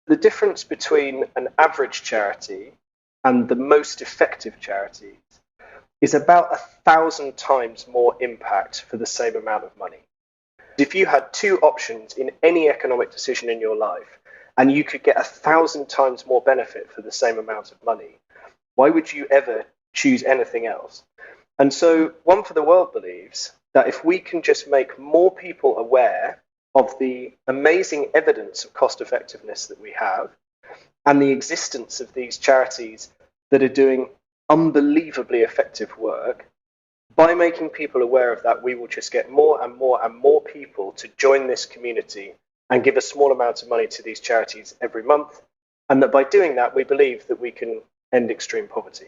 the difference between an average charity and the most effective charities is about 1,000 times more impact for the same amount of money. If you had two options in any economic decision in your life and you could get 1,000 times more benefit for the same amount of money, why would you ever choose anything else? And so One for the World believes that if we can just make more people aware of the amazing evidence of cost effectiveness that we have and the existence of these charities that are doing unbelievably effective work, by making people aware of that, we will just get more and more and more people to join this community and give a small amount of money to these charities every month. And that by doing that, we believe that we can end extreme poverty.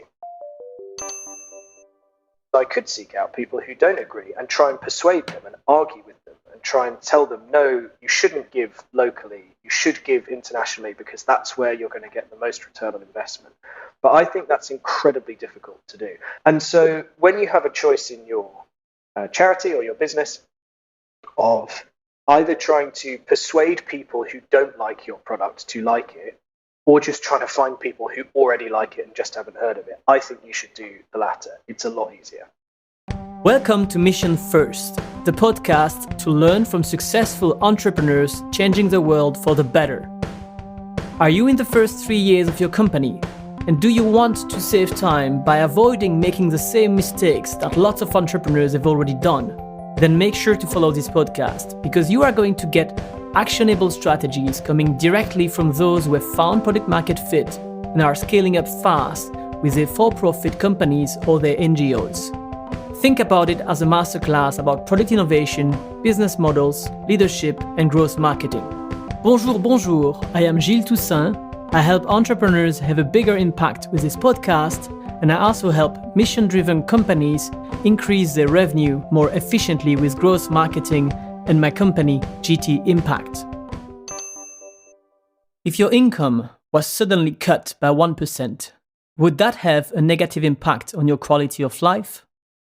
I could seek out people who don't agree and try and persuade them and argue with them and try and tell them, no, you shouldn't give locally, you should give internationally because that's where you're going to get the most return on investment. But I think that's incredibly difficult to do. And so when you have a choice in your charity or your business of either trying to persuade people who don't like your product to like it, or just trying to find people who already like it and just haven't heard of it, I think you should do the latter. It's a lot easier. Welcome to Mission First, the podcast to learn from successful entrepreneurs changing the world for the better. Are you in the first 3 years of your company? And do you want to save time by avoiding making the same mistakes that lots of entrepreneurs have already done? Then make sure to follow this podcast because you are going to get actionable strategies coming directly from those who have found product market fit and are scaling up fast with their for-profit companies or their NGOs. Think about it as a masterclass about product innovation, business models, leadership, and growth marketing. Bonjour, I am Gilles Toussaint. I help entrepreneurs have a bigger impact with this podcast, and I also help mission-driven companies increase their revenue more efficiently with growth marketing and my company, GT Impact. If your income was suddenly cut by 1%, would that have a negative impact on your quality of life?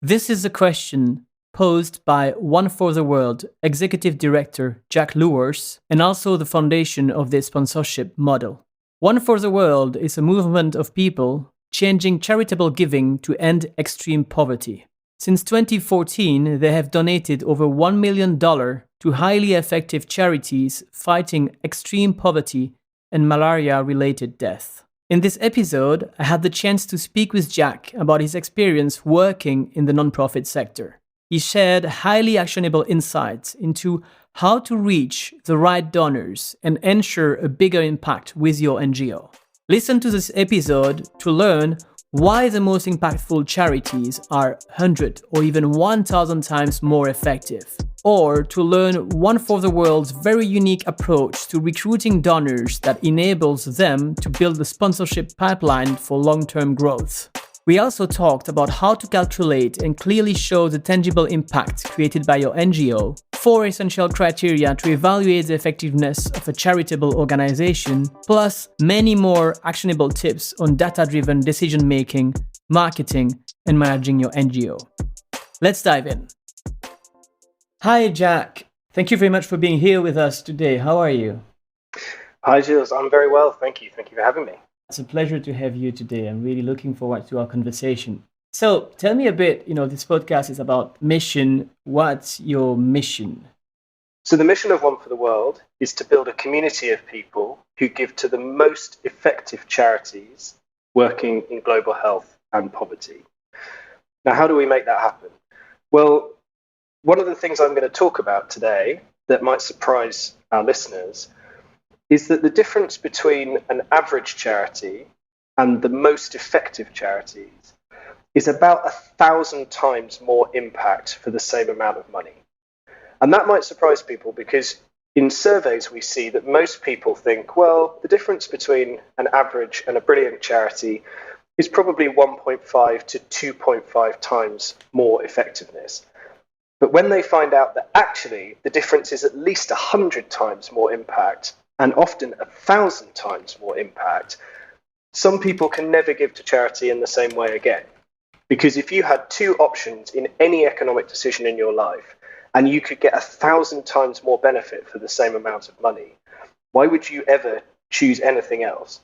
This is a question posed by One for the World Executive Director Jack Lewers and also the foundation of their sponsorship model. One for the World is a movement of people changing charitable giving to end extreme poverty. Since 2014, they have donated over $1 million to highly effective charities fighting extreme poverty and malaria-related death. In this episode, I had the chance to speak with Jack about his experience working in the nonprofit sector. He shared highly actionable insights into how to reach the right donors and ensure a bigger impact with your NGO. Listen to this episode to learn why the most impactful charities are 100 or even 1,000 times more effective, or to learn One for the World's very unique approach to recruiting donors that enables them to build a sponsorship pipeline for long-term growth. We also talked about how to calculate and clearly show the tangible impact created by your NGO, 4 essential criteria to evaluate the effectiveness of a charitable organization, plus many more actionable tips on data-driven decision-making, marketing, and managing your NGO. Let's dive in. Hi, Jack. Thank you very much for being here with us today. How are you? Hi, Gilles. I'm very well. Thank you. Thank you for having me. It's a pleasure to have you today. I'm really looking forward to our conversation. So tell me a bit, this podcast is about mission. What's your mission? So the mission of One for the World is to build a community of people who give to the most effective charities working in global health and poverty. Now, how do we make that happen? Well, one of the things I'm going to talk about today that might surprise our listeners is that the difference between an average charity and the most effective charities is about 1,000 times more impact for the same amount of money. And that might surprise people because in surveys we see that most people think, well, the difference between an average and a brilliant charity is probably 1.5 to 2.5 times more effectiveness. But when they find out that actually the difference is at least 100 times more impact, and often 1,000 times more impact, some people can never give to charity in the same way again. Because if you had two options in any economic decision in your life, and you could get 1,000 times more benefit for the same amount of money, why would you ever choose anything else.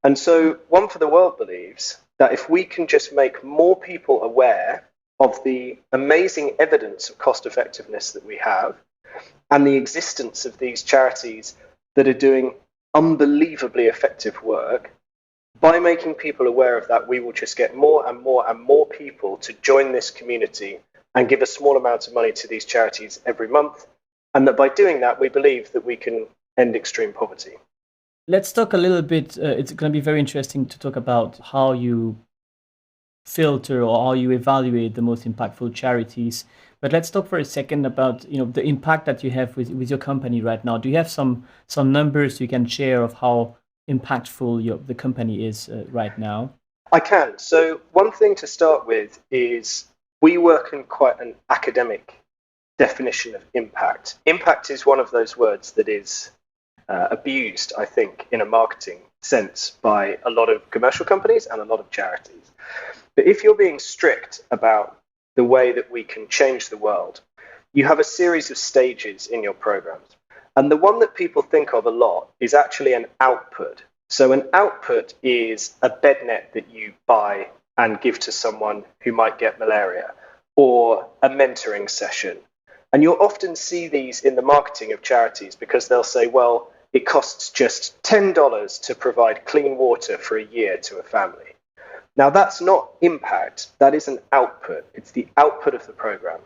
And so One for the World believes that if we can just make more people aware of the amazing evidence of cost effectiveness that we have and the existence of these charities that are doing unbelievably effective work, by making people aware of that, we will just get more and more and more people to join this community and give a small amount of money to these charities every month. And that by doing that, we believe that we can end extreme poverty. Let's talk a little bit. It's going to be very interesting to talk about how you filter or how you evaluate the most impactful charities. But let's talk for a second about the impact that you have with your company right now. Do you have some numbers you can share of how impactful the company is right now? I can. So one thing to start with is we work in quite an academic definition of impact. Impact is one of those words that is abused, I think, in a marketing sense by a lot of commercial companies and a lot of charities. But if you're being strict about the way that we can change the world, you have a series of stages in your programs. And the one that people think of a lot is actually an output. So an output is a bed net that you buy and give to someone who might get malaria, or a mentoring session. And you'll often see these in the marketing of charities because they'll say, well, it costs just $10 to provide clean water for a year to a family. Now, that's not impact. That is an output. It's the output of the program.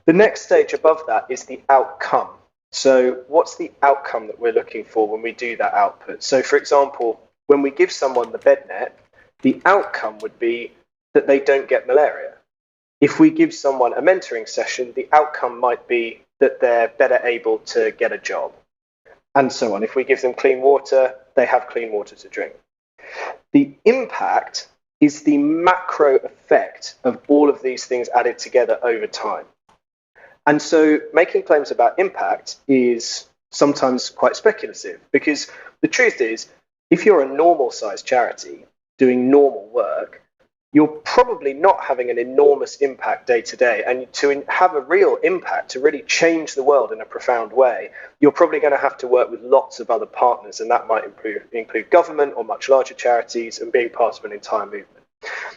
The next stage above that is the outcome. So what's the outcome that we're looking for when we do that output? So, for example, when we give someone the bed net, the outcome would be that they don't get malaria. If we give someone a mentoring session, the outcome might be that they're better able to get a job, and so on. If we give them clean water, they have clean water to drink. The impact is the macro effect of all of these things added together over time. And so making claims about impact is sometimes quite speculative, because the truth is, if you're a normal sized charity doing normal work, you're probably not having an enormous impact day to day. And to have a real impact, to really change the world in a profound way, you're probably going to have to work with lots of other partners. And that might include government or much larger charities and being part of an entire movement.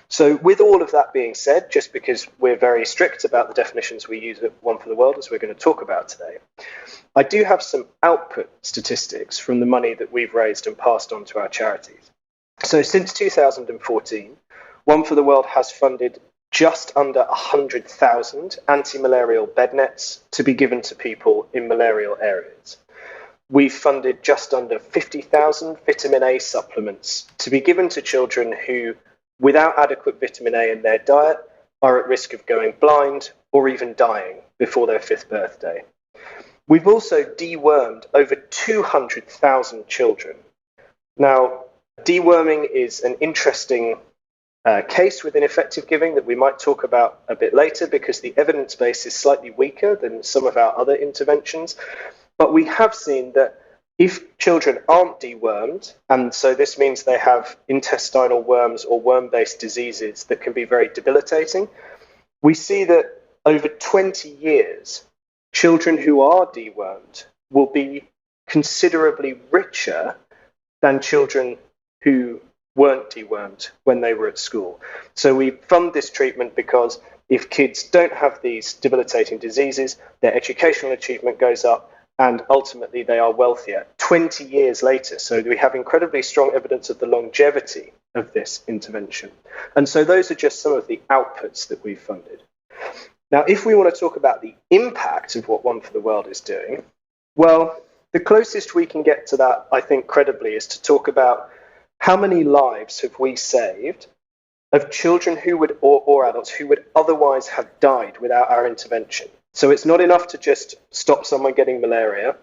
So with all of that being said, just because we're very strict about the definitions we use at One for the World, as we're going to talk about today, I do have some output statistics from the money that we've raised and passed on to our charities. So since 2014, One for the World has funded just under 100,000 anti-malarial bed nets to be given to people in malarial areas. We've funded just under 50,000 vitamin A supplements to be given to children who, without adequate vitamin A in their diet, are at risk of going blind or even dying before their 5th birthday. We've also dewormed over 200,000 children. Now, deworming is an interesting case within effective giving that we might talk about a bit later, because the evidence base is slightly weaker than some of our other interventions. But we have seen that if children aren't dewormed, and so this means they have intestinal worms or worm-based diseases that can be very debilitating, we see that over 20 years, children who are dewormed will be considerably richer than children who weren't dewormed when they were at school. So we fund this treatment because if kids don't have these debilitating diseases, their educational achievement goes up, and ultimately they are wealthier 20 years later. So we have incredibly strong evidence of the longevity of this intervention. And so those are just some of the outputs that we've funded. Now, if we want to talk about the impact of what One for the World is doing, well, the closest we can get to that, I think, credibly, is to talk about how many lives have we saved of children who would, or adults who would otherwise have died without our intervention. So it's not enough to just stop someone getting malaria.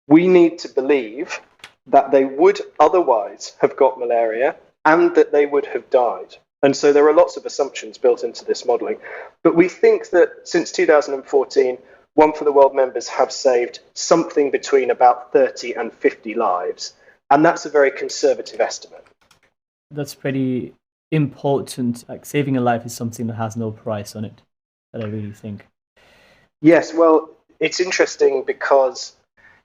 We need to believe that they would otherwise have got malaria and that they would have died. And so there are lots of assumptions built into this modelling. But we think that since 2014, One for the World members have saved something between about 30 and 50 lives. And that's a very conservative estimate. That's pretty important. Like, saving a life is something that has no price on it, that I really think. Yes, well, it's interesting because,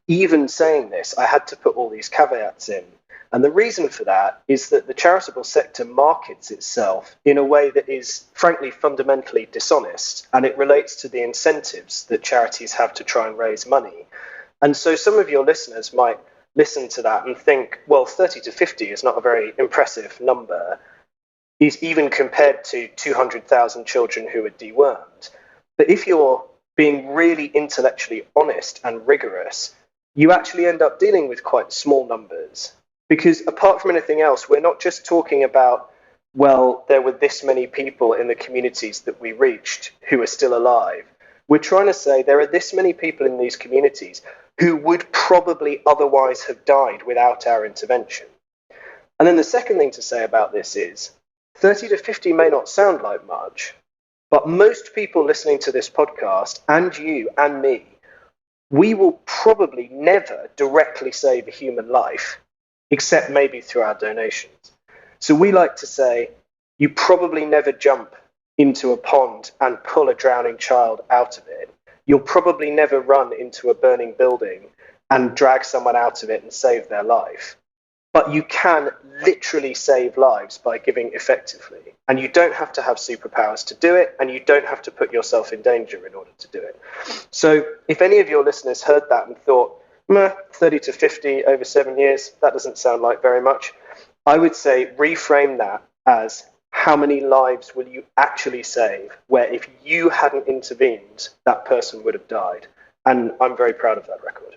even saying this, I had to put all these caveats in. And the reason for that is that the charitable sector markets itself in a way that is, frankly, fundamentally dishonest, and it relates to the incentives that charities have to try and raise money. And so some of your listeners might listen to that and think, well, 30 to 50 is not a very impressive number, is even compared to 200,000 children who are dewormed. But if you're being really intellectually honest and rigorous, you actually end up dealing with quite small numbers. Because apart from anything else, we're not just talking about, well, there were this many people in the communities that we reached who are still alive. We're trying to say there are this many people in these communities who would probably otherwise have died without our intervention. And then the second thing to say about this is 30 to 50 may not sound like much, but most people listening to this podcast, and you and me, we will probably never directly save a human life, except maybe through our donations. So we like to say, you probably never jump into a pond and pull a drowning child out of it. You'll probably never run into a burning building and drag someone out of it and save their life. But you can literally save lives by giving effectively. And you don't have to have superpowers to do it, and you don't have to put yourself in danger in order to do it. So if any of your listeners heard that and thought, 30 to 50 over 7 years, that doesn't sound like very much, I would say reframe that as how many lives will you actually save, where if you hadn't intervened, that person would have died. And I'm very proud of that record.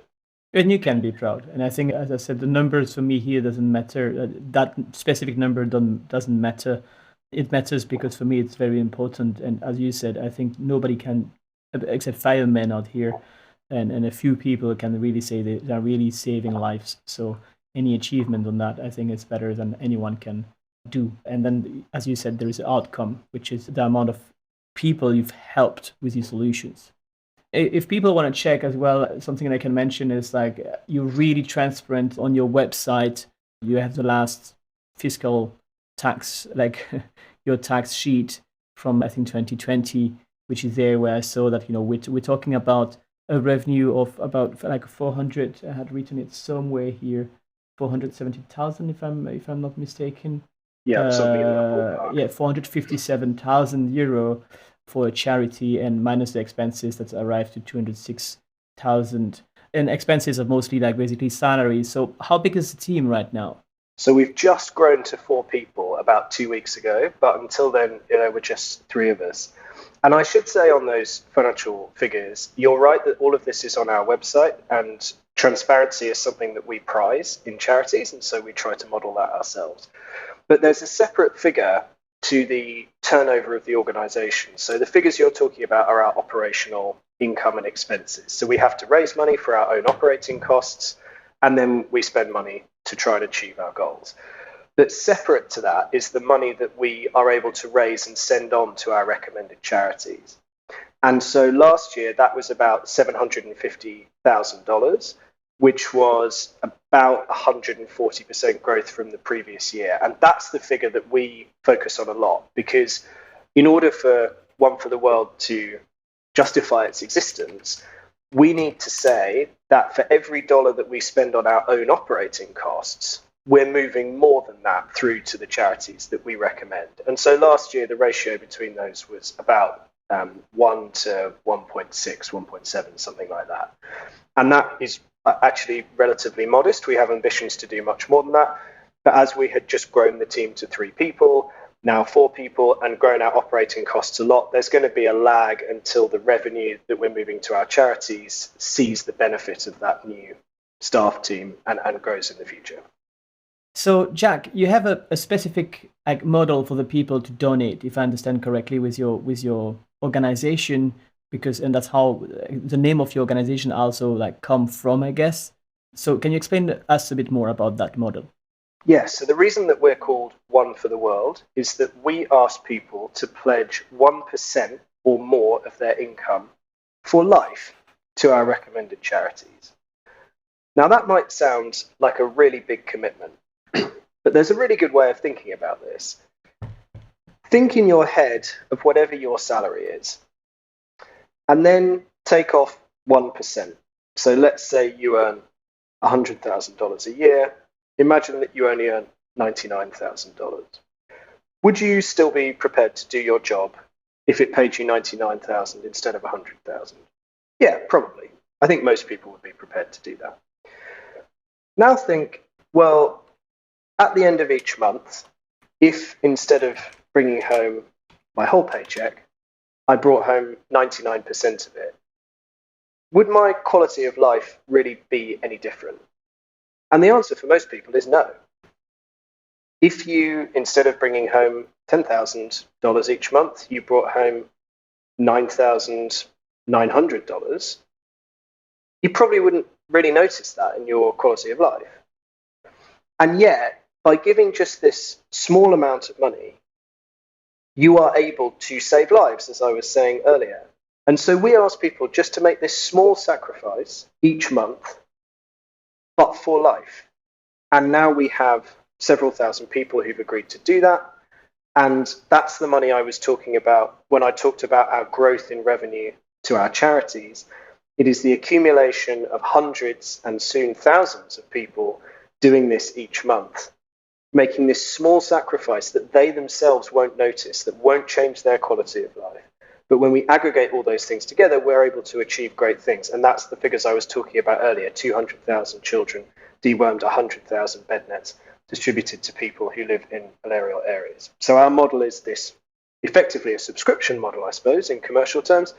And you can be proud. And I think, as I said, the numbers for me here doesn't matter. That specific number doesn't matter. It matters because for me it's very important. And as you said, I think nobody can, except firemen out here, and a few people can really say they are really saving lives. So any achievement on that, I think, is better than anyone can do. And then, as you said, there is an outcome, which is the amount of people you've helped with your solutions. If people want to check as well, something I can mention is like you're really transparent on your website. You have the last fiscal tax, like your tax sheet from I think 2020, which is there, where I saw that we're talking about a revenue of about like 400. I had written it somewhere here, 470,000 if I'm not mistaken. Yeah, something in that ballpark. Yeah, 457,000 euro for a charity, and minus the expenses that arrive to 206,000. And expenses are mostly like basically salaries. So how big is the team right now? So we've just grown to 4 people about 2 weeks ago, but until then, we're just 3 of us. And I should say on those financial figures, you're right that all of this is on our website, and transparency is something that we prize in charities, and so we try to model that ourselves. But there's a separate figure to the turnover of the organization. So the figures you're talking about are our operational income and expenses. So we have to raise money for our own operating costs, and then we spend money to try and achieve our goals. But separate to that is the money that we are able to raise and send on to our recommended charities. And so last year, that was about $750,000, which was about 140% growth from the previous year. And that's the figure that we focus on a lot, because in order for One for the World to justify its existence, we need to say that for every dollar that we spend on our own operating costs, we're moving more than that through to the charities that we recommend. And so last year, the ratio between those was about 1 to 1.6, 1.7, something like that. And that is actually relatively modest. We have ambitions to do much more than that. But as we had just grown the team to 3 people, now 4 people, and grown our operating costs a lot, there's going to be a lag until the revenue that we're moving to our charities sees the benefit of that new staff team and grows in the future. So, Jack, you have a specific model for the people to donate, if I understand correctly, with your organization, and that's how the name of your organization also come from, I guess. So, can you explain to us a bit more about that model? Yes. So the reason that we're called One for the World is that we ask people to pledge 1% or more of their income for life to our recommended charities. Now, that might sound like a really big commitment, but there's a really good way of thinking about this. Think in your head of whatever your salary is, and then take off 1%. So let's say you earn $100,000 a year. Imagine that you only earn $99,000. Would you still be prepared to do your job if it paid you 99,000 instead of 100,000? Yeah, probably. I think most people would be prepared to do that. Now think, well, at the end of each month, if instead of bringing home my whole paycheck, I brought home 99% of it, would my quality of life really be any different? And the answer for most people is no. If you, instead of bringing home $10,000 each month, you brought home $9,900, you probably wouldn't really notice that in your quality of life. And yet, by giving just this small amount of money, you are able to save lives, as I was saying earlier. And so we ask people just to make this small sacrifice each month, but for life. And now we have several thousand people who've agreed to do that. And that's the money I was talking about when I talked about our growth in revenue to our charities. It is the accumulation of hundreds and soon thousands of people doing this each month, making this small sacrifice that they themselves won't notice, that won't change their quality of life. But when we aggregate all those things together, we're able to achieve great things. And that's the figures I was talking about earlier: 200,000 children dewormed, 100,000 bed nets distributed to people who live in malarial areas. So our model is this, effectively a subscription model, I suppose, in commercial terms: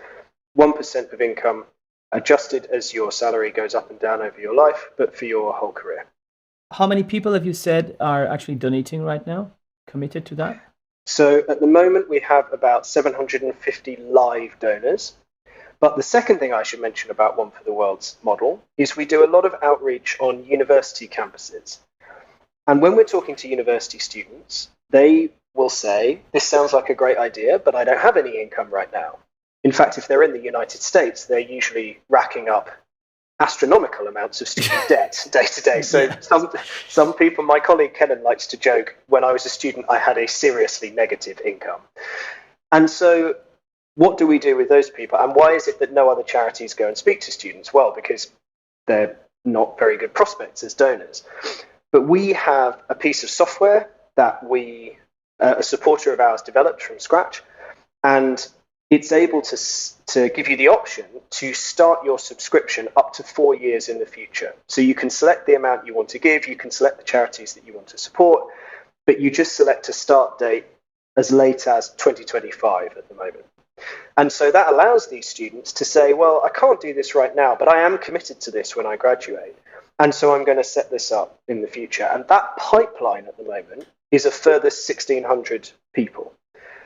1% of income adjusted as your salary goes up and down over your life, but for your whole career. How many people have you said are actually donating right now, committed to that? So at the moment, we have about 750 live donors. But the second thing I should mention about One for the World's model is we do a lot of outreach on university campuses. And when we're talking to university students, they will say, this sounds like a great idea, but I don't have any income right now. In fact, if they're in the United States, they're usually racking up astronomical amounts of student debt day to day. So some people, my colleague Kenan likes to joke, when I was a student, I had a seriously negative income. And so what do we do with those people? And why is it that no other charities go and speak to students? Well, because they're not very good prospects as donors. But we have a piece of software that a supporter of ours developed from scratch, and it's able to give you the option to start your subscription up to 4 years in the future. So you can select the amount you want to give, you can select the charities that you want to support, but you just select a start date as late as 2025 at the moment. And so that allows these students to say, well, I can't do this right now, but I am committed to this when I graduate. And so I'm going to set this up in the future. And that pipeline at the moment is a further 1,600 people.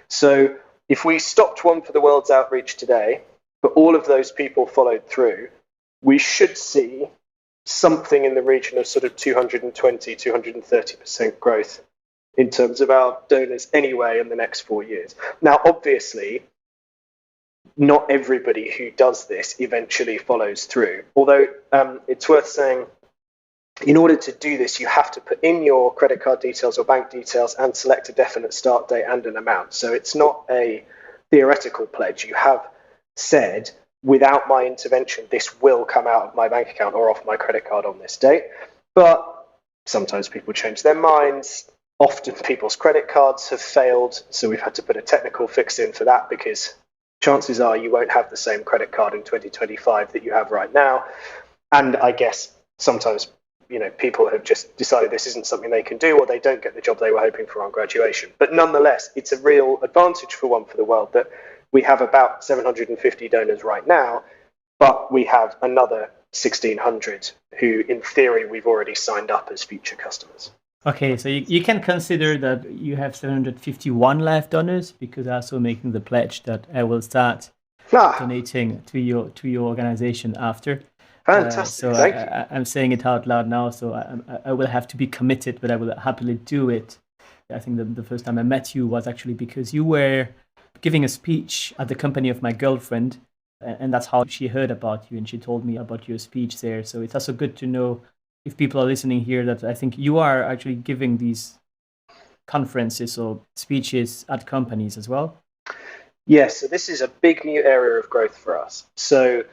So if we stopped One for the World's outreach today, but all of those people followed through, we should see something in the region of sort of 220, 230% growth in terms of our donors anyway in the next 4 years. Now, obviously, not everybody who does this eventually follows through. Although it's worth saying, in order to do this, you have to put in your credit card details or bank details and select a definite start date and an amount. So it's not a theoretical pledge. You have said, without my intervention, this will come out of my bank account or off my credit card on this date. But sometimes people change their minds. Often people's credit cards have failed. So we've had to put a technical fix in for that, because chances are you won't have the same credit card in 2025 that you have right now. And I guess sometimes people have just decided this isn't something they can do, or they don't get the job they were hoping for on graduation. But nonetheless, it's a real advantage for One for the World that we have about 750 donors right now, but we have another 1,600 who, in theory, we've already signed up as future customers. Okay, so you can consider that you have 751 live donors, because I'm also making the pledge that I will start donating to your organization after. Fantastic. Thank you. I'm saying it out loud now, so I will have to be committed, but I will happily do it. I think the first time I met you was actually because you were giving a speech at the company of my girlfriend, and that's how she heard about you, and she told me about your speech there. So it's also good to know, if people are listening here, that I think you are actually giving these conferences or speeches at companies as well. Yes, so this is a big new area of growth for us. So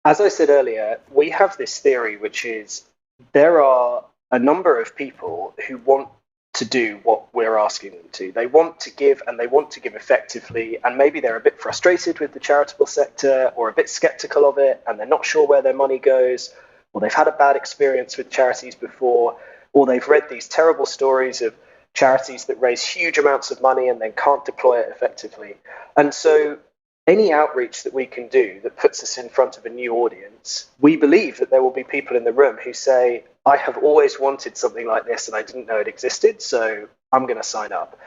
As I said earlier, we have this theory, which is there are a number of people who want to do what we're asking them to. They want to give, and they want to give effectively, and maybe they're a bit frustrated with the charitable sector or a bit skeptical of it, and they're not sure where their money goes, or they've had a bad experience with charities before, or they've read these terrible stories of charities that raise huge amounts of money and then can't deploy it effectively. And so any outreach that we can do that puts us in front of a new audience, we believe that there will be people in the room who say, I have always wanted something like this and I didn't know it existed, so I'm going to sign up.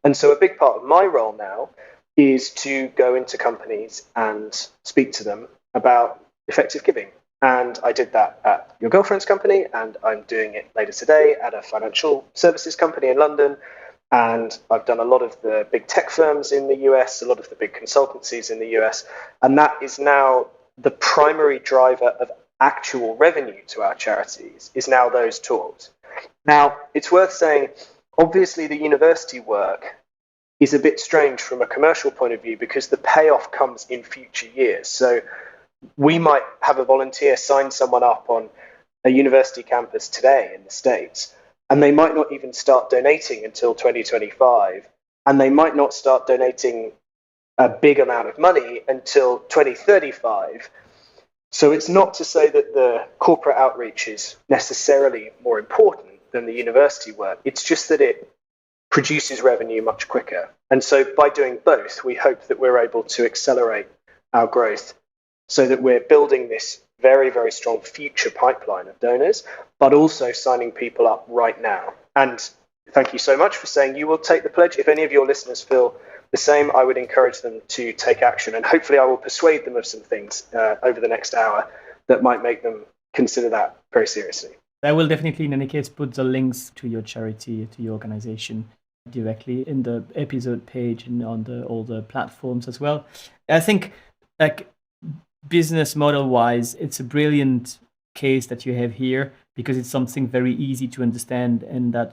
And so a big part of my role now is to go into companies and speak to them about effective giving. And I did that at your girlfriend's company, and I'm doing it later today at a financial services company in London. And I've done a lot of the big tech firms in the US, a lot of the big consultancies in the US. And that is now the primary driver of actual revenue to our charities, is now those talks. Now, it's worth saying, obviously, the university work is a bit strange from a commercial point of view because the payoff comes in future years. So we might have a volunteer sign someone up on a university campus today in the States, and they might not even start donating until 2025, and they might not start donating a big amount of money until 2035. So it's not to say that the corporate outreach is necessarily more important than the university work. It's just that it produces revenue much quicker. And so by doing both, we hope that we're able to accelerate our growth so that we're building this very, very strong future pipeline of donors, but also signing people up right now. And thank you so much for saying you will take the pledge. If any of your listeners feel the same, I would encourage them to take action. And hopefully I will persuade them of some things over the next hour that might make them consider that very seriously. I will definitely, in any case, put the links to your charity, to your organization directly in the episode page and on all the platforms as well. I think, like, business model wise, it's a brilliant case that you have here because it's something very easy to understand, and that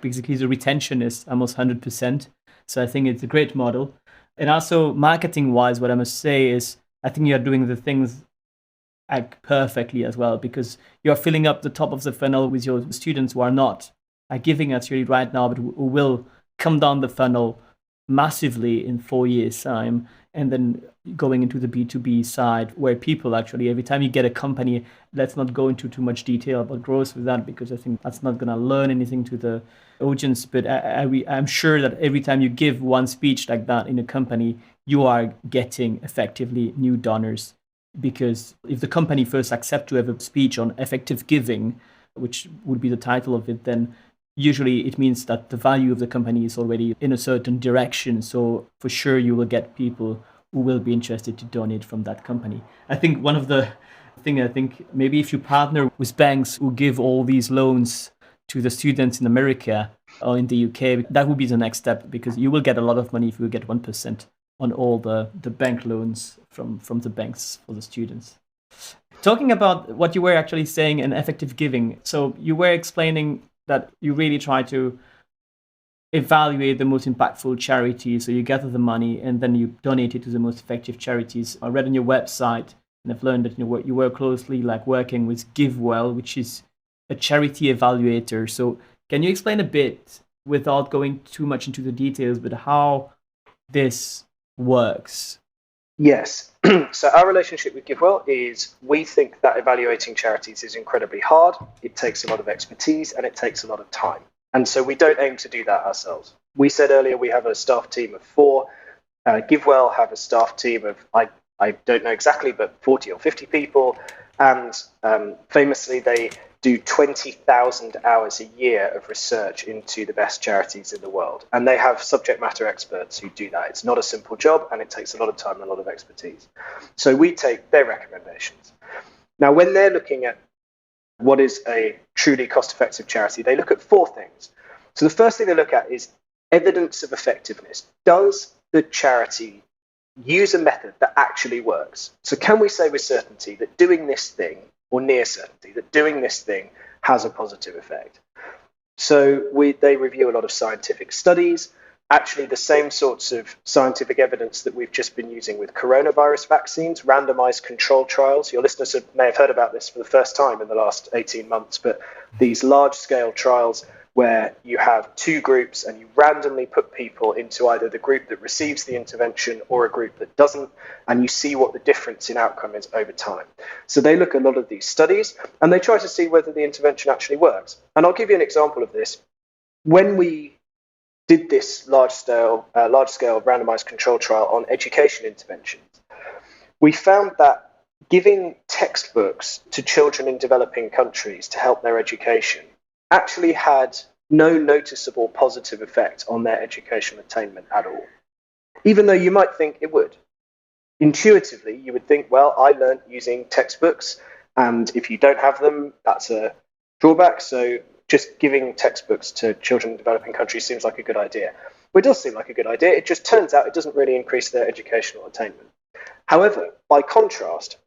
basically the retention is almost 100%. So I think it's a great model. And also marketing wise, what I must say is I think you're doing the things like perfectly as well, because you're filling up the top of the funnel with your students who are not giving at you right now, but who will come down the funnel massively in 4 years' time, and then going into the B2B side where people actually, every time you get a company, let's not go into too much detail about growth with that because I think that's not going to learn anything to the audience. But I'm sure that every time you give one speech like that in a company, you are getting effectively new donors. Because if the company first accepts to have a speech on effective giving, which would be the title of it, then usually it means that the value of the company is already in a certain direction. So for sure you will get people who will be interested to donate from that company. I think one of the thing, I think maybe if you partner with banks who give all these loans to the students in America or in the UK, that would be the next step, because you will get a lot of money if you get 1% on all the bank loans from the banks for the students. Talking about what you were actually saying in effective giving, so you were explaining that you really try to evaluate the most impactful charities. So you gather the money and then you donate it to the most effective charities. I read on your website and I've learned that you work closely working with GiveWell, which is a charity evaluator. So can you explain a bit, without going too much into the details, but how this works? Yes. So our relationship with GiveWell is we think that evaluating charities is incredibly hard. It takes a lot of expertise and it takes a lot of time. And so we don't aim to do that ourselves. We said earlier we have a staff team of 4. GiveWell have a staff team of, I don't know exactly, but 40 or 50 people. And famously, they do 20,000 hours a year of research into the best charities in the world. And they have subject matter experts who do that. It's not a simple job, and it takes a lot of time and a lot of expertise. So we take their recommendations. Now, when they're looking at what is a truly cost-effective charity, they look at 4 things. So the first thing they look at is evidence of effectiveness. Does the charity use a method that actually works? So can we say with certainty that doing this thing, or near certainty, that doing this thing has a positive effect? So they review a lot of scientific studies, actually the same sorts of scientific evidence that we've just been using with coronavirus vaccines, randomized control trials. Your listeners may have heard about this for the first time in the last 18 months, but these large-scale trials where you have two groups and you randomly put people into either the group that receives the intervention or a group that doesn't, and you see what the difference in outcome is over time. So they look at a lot of these studies and they try to see whether the intervention actually works. And I'll give you an example of this. When we did this large-scale randomized control trial on education interventions, we found that giving textbooks to children in developing countries to help their education actually had no noticeable positive effect on their educational attainment at all, even though you might think it would. Intuitively, you would think, well, I learned using textbooks, and if you don't have them, that's a drawback, so just giving textbooks to children in developing countries seems like a good idea. Well, it does seem like a good idea. It just turns out it doesn't really increase their educational attainment. However, by contrast,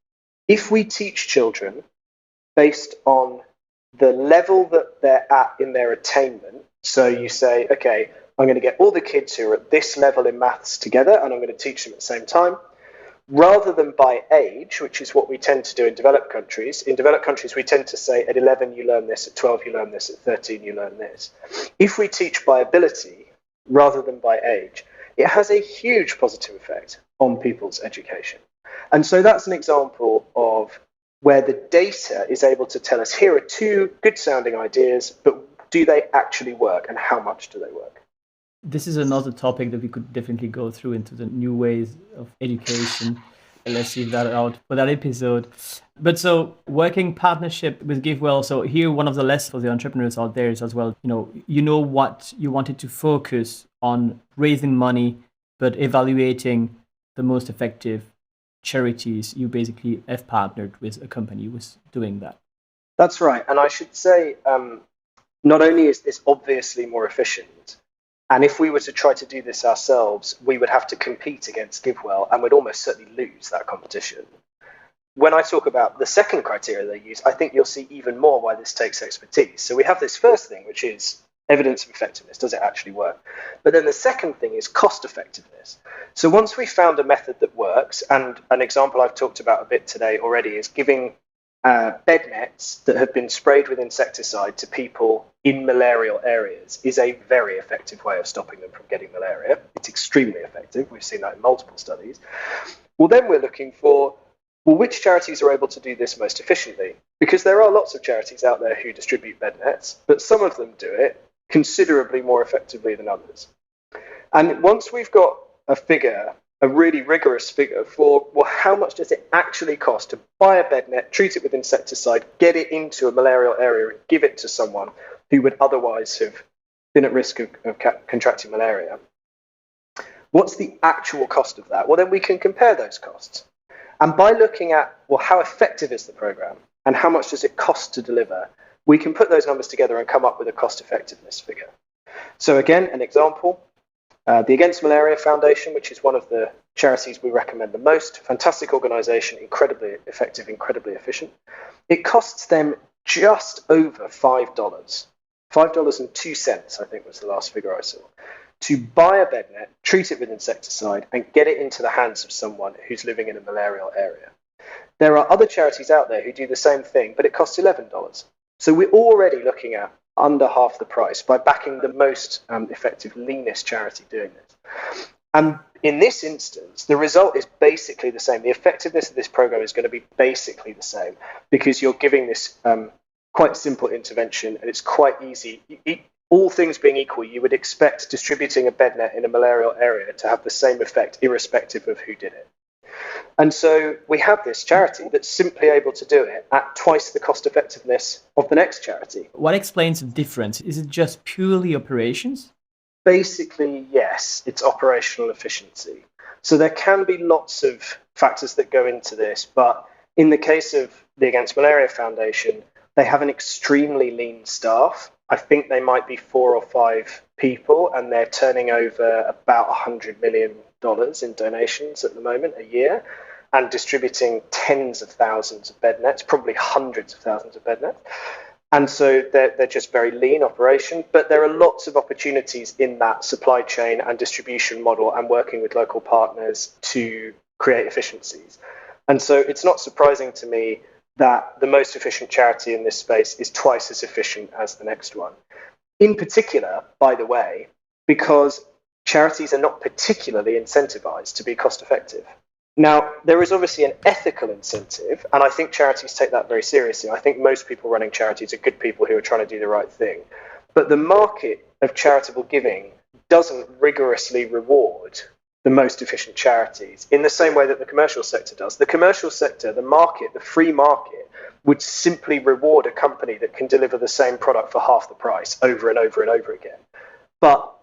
if we teach children based on the level that they're at in their attainment, so you say, okay, I'm going to get all the kids who are at this level in maths together and I'm going to teach them at the same time, rather than by age, which is what we tend to do in developed countries. In developed countries, we tend to say at 11 you learn this, at 12 you learn this, at 13 you learn this. If we teach by ability rather than by age, it has a huge positive effect on people's education. And so that's an example of where the data is able to tell us, here are two good sounding ideas, but do they actually work and how much do they work? This is another topic that we could definitely go through into the new ways of education. Let's leave that out for that episode. But so working partnership with GiveWell. So here, one of the lessons for the entrepreneurs out there is as well, you know what you wanted to focus on, raising money, but evaluating the most effective charities. You basically have partnered with a company who was doing that. That's right. And I should say, not only is this obviously more efficient, and if we were to try to do this ourselves, we would have to compete against GiveWell and would almost certainly lose that competition. When I talk about the second criteria they use, I think you'll see even more why this takes expertise. So we have this first thing, which is evidence of effectiveness. Does it actually work? But then the second thing is cost effectiveness. So once we've found a method that works, and an example I've talked about a bit today already is giving bed nets that have been sprayed with insecticide to people in malarial areas is a very effective way of stopping them from getting malaria. It's extremely effective. We've seen that in multiple studies. Well, then we're looking for, which charities are able to do this most efficiently? Because there are lots of charities out there who distribute bed nets, but some of them do it considerably more effectively than others. And once we've got a figure, a really rigorous figure for, how much does it actually cost to buy a bed net, treat it with insecticide, get it into a malarial area and give it to someone who would otherwise have been at risk of contracting malaria? What's the actual cost of that? Well, then we can compare those costs. And by looking at, how effective is the program and how much does it cost to deliver, we can put those numbers together and come up with a cost effectiveness figure. So again, an example, the Against Malaria Foundation, which is one of the charities we recommend the most, fantastic organization, incredibly effective, incredibly efficient. It costs them just over $5, $5.02, I think was the last figure I saw, to buy a bed net, treat it with insecticide, and get it into the hands of someone who's living in a malarial area. There are other charities out there who do the same thing, but it costs $11. So we're already looking at under half the price by backing the most effective, leanest charity doing this. And in this instance, the result is basically the same. The effectiveness of this program is going to be basically the same because you're giving this quite simple intervention and it's quite easy. All things being equal, you would expect distributing a bed net in a malarial area to have the same effect irrespective of who did it. And so we have this charity that's simply able to do it at twice the cost effectiveness of the next charity. What explains the difference? Is it just purely operations? Basically, yes, it's operational efficiency. So there can be lots of factors that go into this, but in the case of the Against Malaria Foundation, they have an extremely lean staff. I think they might be 4 or 5 people, and they're turning over about $100 million in donations at the moment a year, and distributing tens of thousands of bed nets, probably hundreds of thousands of bed nets. And so they're just very lean operation, but there are lots of opportunities in that supply chain and distribution model and working with local partners to create efficiencies. And so it's not surprising to me that the most efficient charity in this space is twice as efficient as the next one. In particular, by the way, because charities are not particularly incentivized to be cost effective. Now, there is obviously an ethical incentive, and I think charities take that very seriously. I think most people running charities are good people who are trying to do the right thing. But the market of charitable giving doesn't rigorously reward the most efficient charities in the same way that the commercial sector does. The commercial sector, the market, the free market, would simply reward a company that can deliver the same product for half the price over and over and over again. But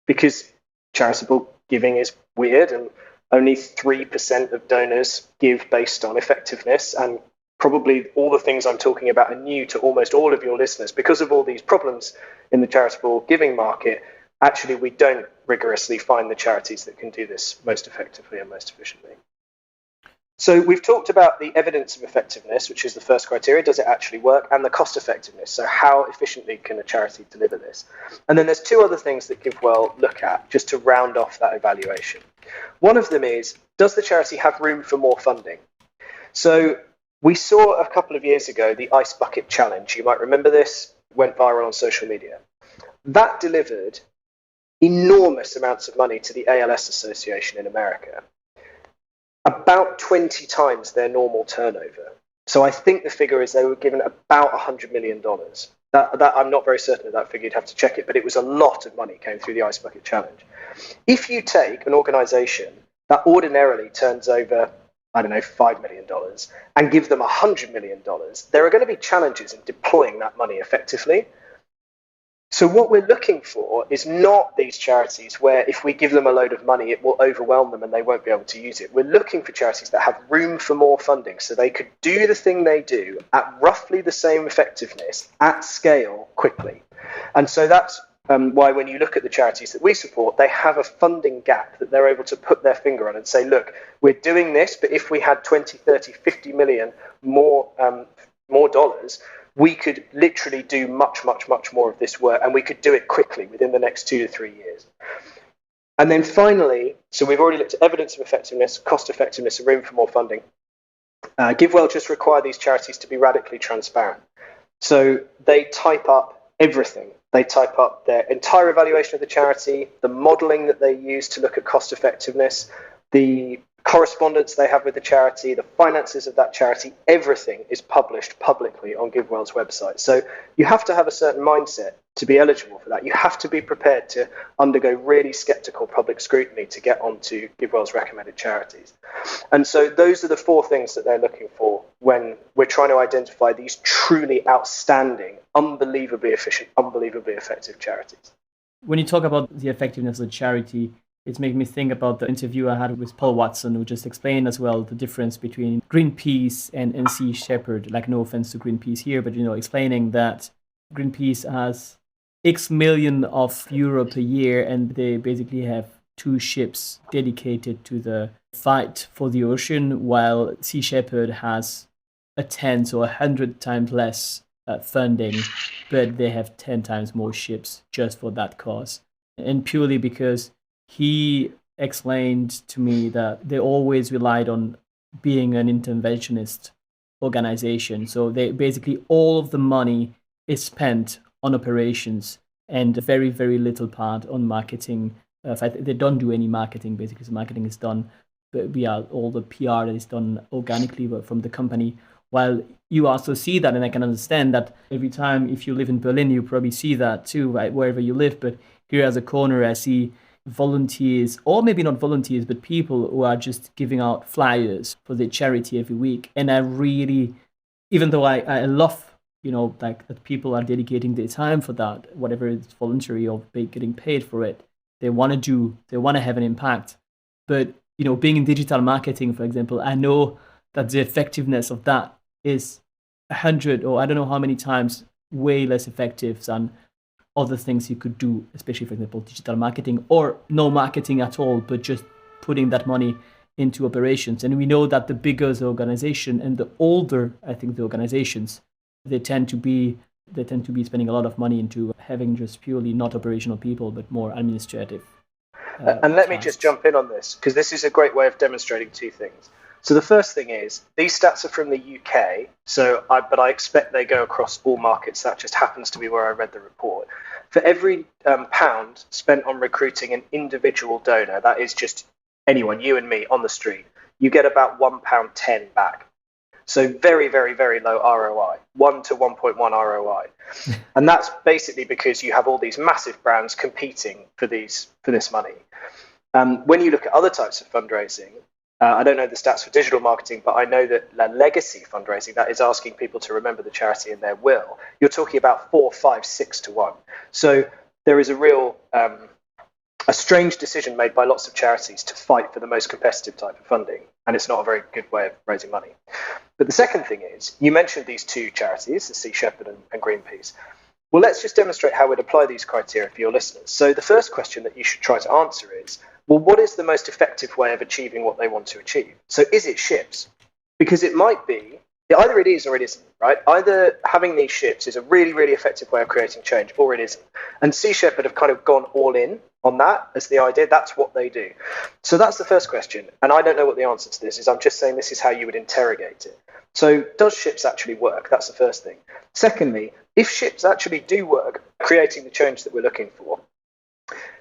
because charitable giving is weird and only 3% of donors give based on effectiveness, and probably all the things I'm talking about are new to almost all of your listeners. Because of all these problems in the charitable giving market, actually we don't rigorously find the charities that can do this most effectively and most efficiently. So we've talked about the evidence of effectiveness, which is the first criteria. Does it actually work? And the cost effectiveness. So how efficiently can a charity deliver this? And then there's two other things that GiveWell look at just to round off that evaluation. One of them is, does the charity have room for more funding? So we saw a couple of years ago the Ice Bucket Challenge. You might remember this, went viral on social media. That delivered enormous amounts of money to the ALS Association in America. About 20 times their normal turnover. So I think the figure is they were given about $100 million. That I'm not very certain of that figure, you'd have to check it, but it was a lot of money came through the Ice Bucket Challenge. If you take an organisation that ordinarily turns over, I don't know, $5 million and give them $100 million, there are going to be challenges in deploying that money effectively. So what we're looking for is not these charities where if we give them a load of money, it will overwhelm them and they won't be able to use it. We're looking for charities that have room for more funding so they could do the thing they do at roughly the same effectiveness at scale quickly. And so that's why when you look at the charities that we support, they have a funding gap that they're able to put their finger on and say, look, we're doing this, but if we had 20, 30, 50 million more dollars, we could literally do much, much, much more of this work, and we could do it quickly within the next 2 to 3 years. And then finally, so we've already looked at evidence of effectiveness, cost effectiveness, and room for more funding. GiveWell just require these charities to be radically transparent. So they type up everything. They type up their entire evaluation of the charity, the modelling that they use to look at cost effectiveness, the correspondence they have with the charity, the finances of that charity, everything is published publicly on GiveWell's website. So you have to have a certain mindset to be eligible for that. You have to be prepared to undergo really skeptical public scrutiny to get onto GiveWell's recommended charities. And so those are the 4 things that they're looking for when we're trying to identify these truly outstanding, unbelievably efficient, unbelievably effective charities. When you talk about the effectiveness of the charity, it's making me think about the interview I had with Paul Watson, who just explained as well the difference between Greenpeace and Sea Shepherd. Like, no offense to Greenpeace here, but, explaining that Greenpeace has X million of euro per year, and they basically have 2 ships dedicated to the fight for the ocean, while Sea Shepherd has a 10 or 100 times less funding, but they have 10 times more ships just for that cause. And purely because he explained to me that they always relied on being an interventionist organization. So they basically, all of the money is spent on operations and very, very little part on marketing. In fact, they don't do any marketing, basically. So marketing is done via all the PR that is done organically from the company. While you also see that, and I can understand that every time, if you live in Berlin, you probably see that too, right, wherever you live. But here as a corner, I see volunteers, or maybe not volunteers, but people who are just giving out flyers for the charity every week. And I really, even though I love, like that people are dedicating their time for that, whatever it's voluntary or getting paid for it, they want to have an impact. But, being in digital marketing, for example, I know that the effectiveness of that is 100 or I don't know how many times way less effective than other things you could do, especially, for example, digital marketing or no marketing at all, but just putting that money into operations. And we know that the bigger the organization and the older, I think, the organizations, they tend to be They tend to be spending a lot of money into having just purely not operational people, but more administrative. And let me just jump in on this, because this is a great way of demonstrating two things. So the first thing is, these stats are from the UK, but I expect they go across all markets. That just happens to be where I read the report. For every pound spent on recruiting an individual donor, that is just anyone, you and me, on the street, you get about £1.10 back. So very, very, very low ROI, 1 to 1.1 ROI. And that's basically because you have all these massive brands competing for this money. When you look at other types of fundraising, I don't know the stats for digital marketing, but I know that legacy fundraising, that is asking people to remember the charity in their will, you're talking about 4, 5, 6 to 1. So there is a real a strange decision made by lots of charities to fight for the most competitive type of funding, and it's not a very good way of raising money. But the second thing is, you mentioned these two charities, the Sea Shepherd and Greenpeace. Well, let's just demonstrate how we'd apply these criteria for your listeners. So the first question that you should try to answer is, well, what is the most effective way of achieving what they want to achieve? So is it ships? Because it might be, either it is or it isn't, right? Either having these ships is a really, really effective way of creating change, or it isn't. And Sea Shepherd have kind of gone all in on that as the idea. That's what they do. So that's the first question. And I don't know what the answer to this is. I'm just saying this is how you would interrogate it. So does ships actually work? That's the first thing. Secondly, if ships actually do work, creating the change that we're looking for,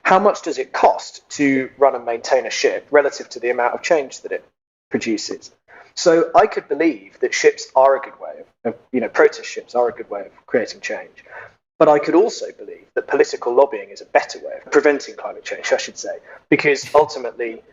how much does it cost to run and maintain a ship relative to the amount of change that it produces? So I could believe that ships are a good way of, protest ships are a good way of creating change. But I could also believe that political lobbying is a better way of preventing climate change, I should say, because ultimately,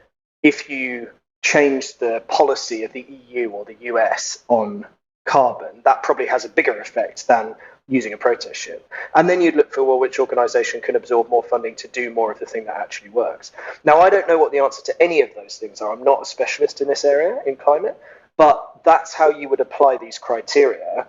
if you change the policy of the EU or the US on carbon, that probably has a bigger effect than using a protest ship. And then you'd look for, well, which organisation can absorb more funding to do more of the thing that actually works. Now, I don't know what the answer to any of those things are. I'm not a specialist in this area, in climate, but that's how you would apply these criteria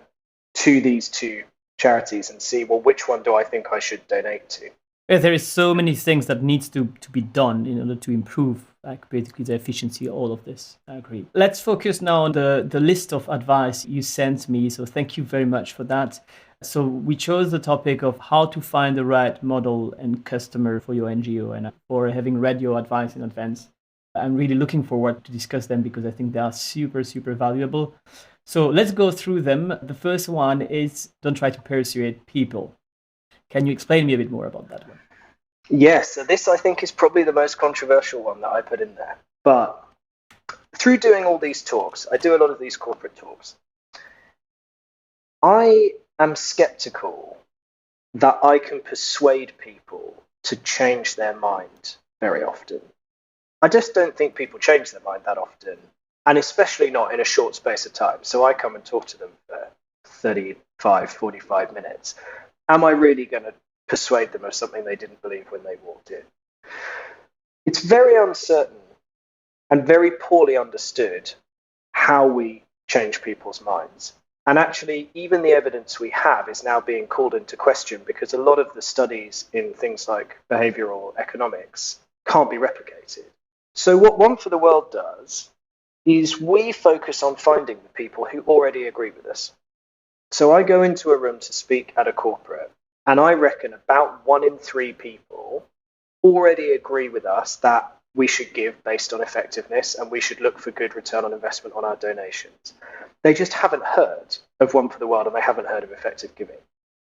to these two charities and see, well, which one do I think I should donate to? Yeah, there is so many things that needs to be done in order to improve basically the efficiency of all of this. I agree. Let's focus now on the list of advice you sent me. So thank you very much for that. So we chose the topic of how to find the right model and customer for your NGO. And for having read your advice in advance, I'm really looking forward to discuss them because I think they are super, super valuable. So let's go through them. The first one is don't try to persuade people. Can you explain me a bit more about that one? Yes, so this I think is probably the most controversial one that I put in there. But through doing all these talks, I do a lot of these corporate talks, I am skeptical that I can persuade people to change their mind very often. I just don't think people change their mind that often, and especially not in a short space of time. So I come and talk to them for 35, 45 minutes. Am I really going to persuade them of something they didn't believe when they walked in? It's very uncertain and very poorly understood how we change people's minds. And actually, even the evidence we have is now being called into question because a lot of the studies in things like behavioral economics can't be replicated. So what One for the World does is we focus on finding the people who already agree with us. So I go into a room to speak at a corporate, and I reckon about 1 in 3 people already agree with us that we should give based on effectiveness and we should look for good return on investment on our donations. They just haven't heard of One for the World and they haven't heard of effective giving.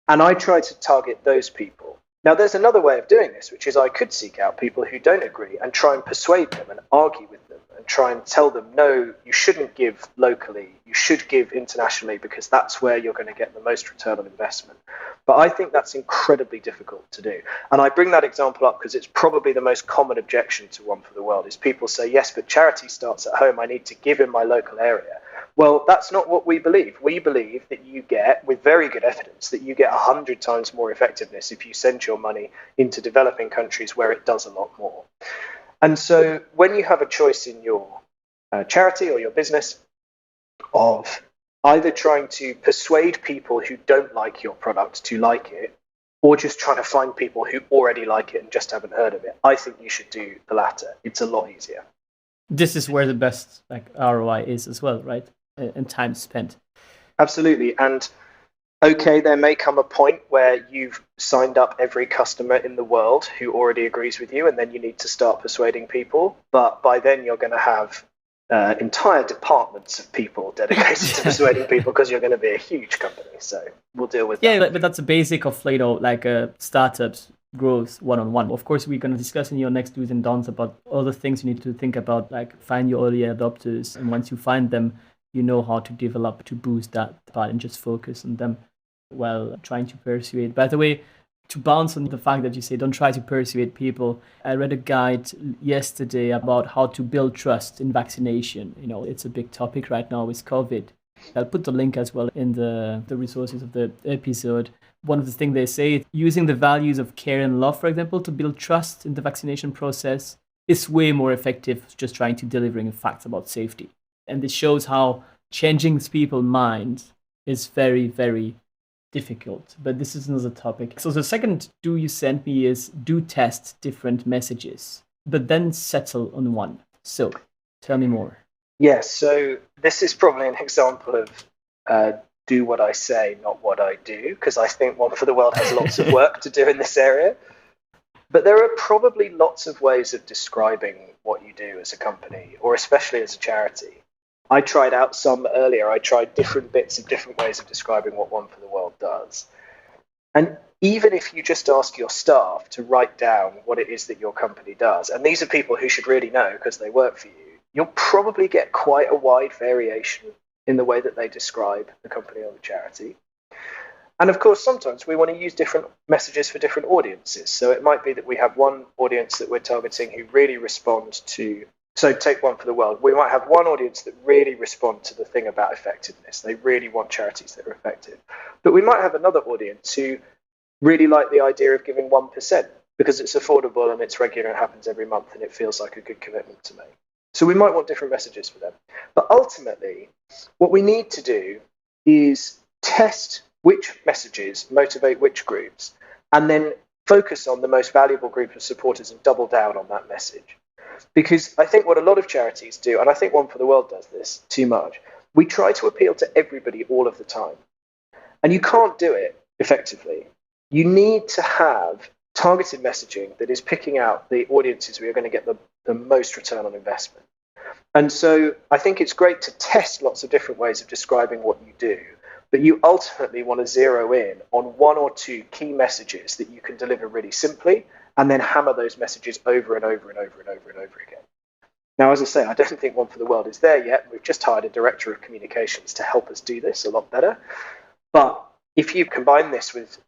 And I try to target those people. Now, there's another way of doing this, which is I could seek out people who don't agree and try and persuade them and argue with them and try and tell them, no, you shouldn't give locally, you should give internationally because that's where you're going to get the most return on investment. But I think that's incredibly difficult to do. And I bring that example up because it's probably the most common objection to One for the World is people say, yes, but charity starts at home. I need to give in my local area. Well, that's not what we believe. We believe that you get, with very good evidence, that you get 100 times more effectiveness if you send your money into developing countries where it does a lot more. And so when you have a choice in your charity or your business of either trying to persuade people who don't like your product to like it, or just trying to find people who already like it and just haven't heard of it, I think you should do the latter. It's a lot easier. This is where the best ROI is as well, right? And time spent. Absolutely. And Okay, there may come a point where you've signed up every customer in the world who already agrees with you, and then you need to start persuading people. But by then, you're going to have entire departments of people dedicated to persuading people because you're going to be a huge company. So we'll deal with that. Yeah, but that's the basic of startups growth one-on-one. Of course, we're going to discuss in your next do's and don'ts about all the things you need to think about, like find your early adopters, and once you find them, you know how to develop to boost that part and just focus on them while trying to persuade. By the way, to bounce on the fact that you say don't try to persuade people, I read a guide yesterday about how to build trust in vaccination. It's a big topic right now with COVID. I'll put the link as well in the resources of the episode. One of the things they say, using the values of care and love, for example, to build trust in the vaccination process is way more effective just trying to delivering facts about safety. And this shows how changing people's minds is very, very difficult. But this is another topic. So the second do you sent me is do test different messages, but then settle on one. So tell me more. Yes, so this is probably an example of do what I say, not what I do, because I think One for the World has lots of work to do in this area. But there are probably lots of ways of describing what you do as a company, or especially as a charity. I tried out some earlier. I tried different bits of different ways of describing what One for the World does. And even if you just ask your staff to write down what it is that your company does, and these are people who should really know because they work for you, you'll probably get quite a wide variation in the way that they describe the company or the charity. And of course, sometimes we want to use different messages for different audiences. So it might be that we have one audience that we're targeting who really respond to, so take One for the World. We might have one audience that really respond to the thing about effectiveness. They really want charities that are effective. But we might have another audience who really like the idea of giving 1% because it's affordable and it's regular and happens every month and it feels like a good commitment to make. So we might want different messages for them. But ultimately, what we need to do is test which messages motivate which groups, and then focus on the most valuable group of supporters and double down on that message. Because I think what a lot of charities do, and I think One for the World does this too much, we try to appeal to everybody all of the time. And you can't do it effectively. You need to have targeted messaging that is picking out the audiences where you're going to get the most return on investment. And so I think it's great to test lots of different ways of describing what you do, but you ultimately want to zero in on one or two key messages that you can deliver really simply and then hammer those messages over and over and over and over and over again. Now, as I say, I don't think One for the World is there yet. We've just hired a director of communications to help us do this a lot better. But if you combine this with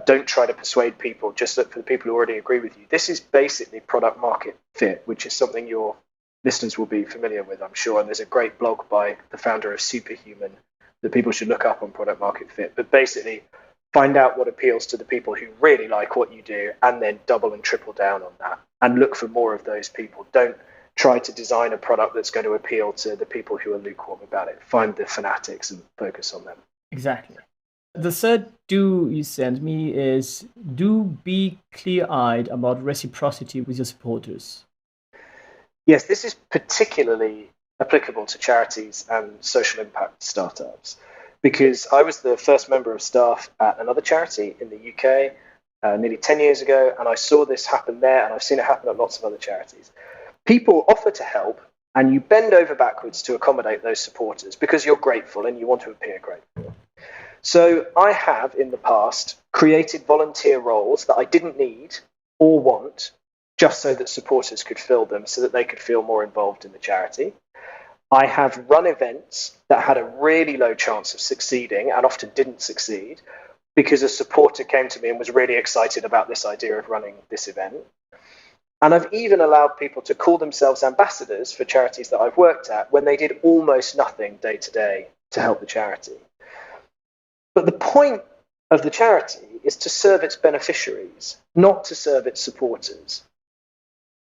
don't try to persuade people, just look for the people who already agree with you. This is basically product market fit, which is something your listeners will be familiar with, I'm sure. And there's a great blog by the founder of Superhuman that people should look up on product market fit. But basically, find out what appeals to the people who really like what you do and then double and triple down on that and look for more of those people. Don't try to design a product that's going to appeal to the people who are lukewarm about it. Find the fanatics and focus on them. Exactly. The third do you send me is do be clear-eyed about reciprocity with your supporters. Yes, this is particularly applicable to charities and social impact startups because I was the first member of staff at another charity in the UK nearly 10 years ago, and I saw this happen there, and I've seen it happen at lots of other charities. People offer to help, and you bend over backwards to accommodate those supporters because you're grateful and you want to appear grateful. So I have, in the past, created volunteer roles that I didn't need or want just so that supporters could fill them so that they could feel more involved in the charity. I have run events that had a really low chance of succeeding and often didn't succeed because a supporter came to me and was really excited about this idea of running this event. And I've even allowed people to call themselves ambassadors for charities that I've worked at when they did almost nothing day to day to help the charity. But the point of the charity is to serve its beneficiaries, not to serve its supporters.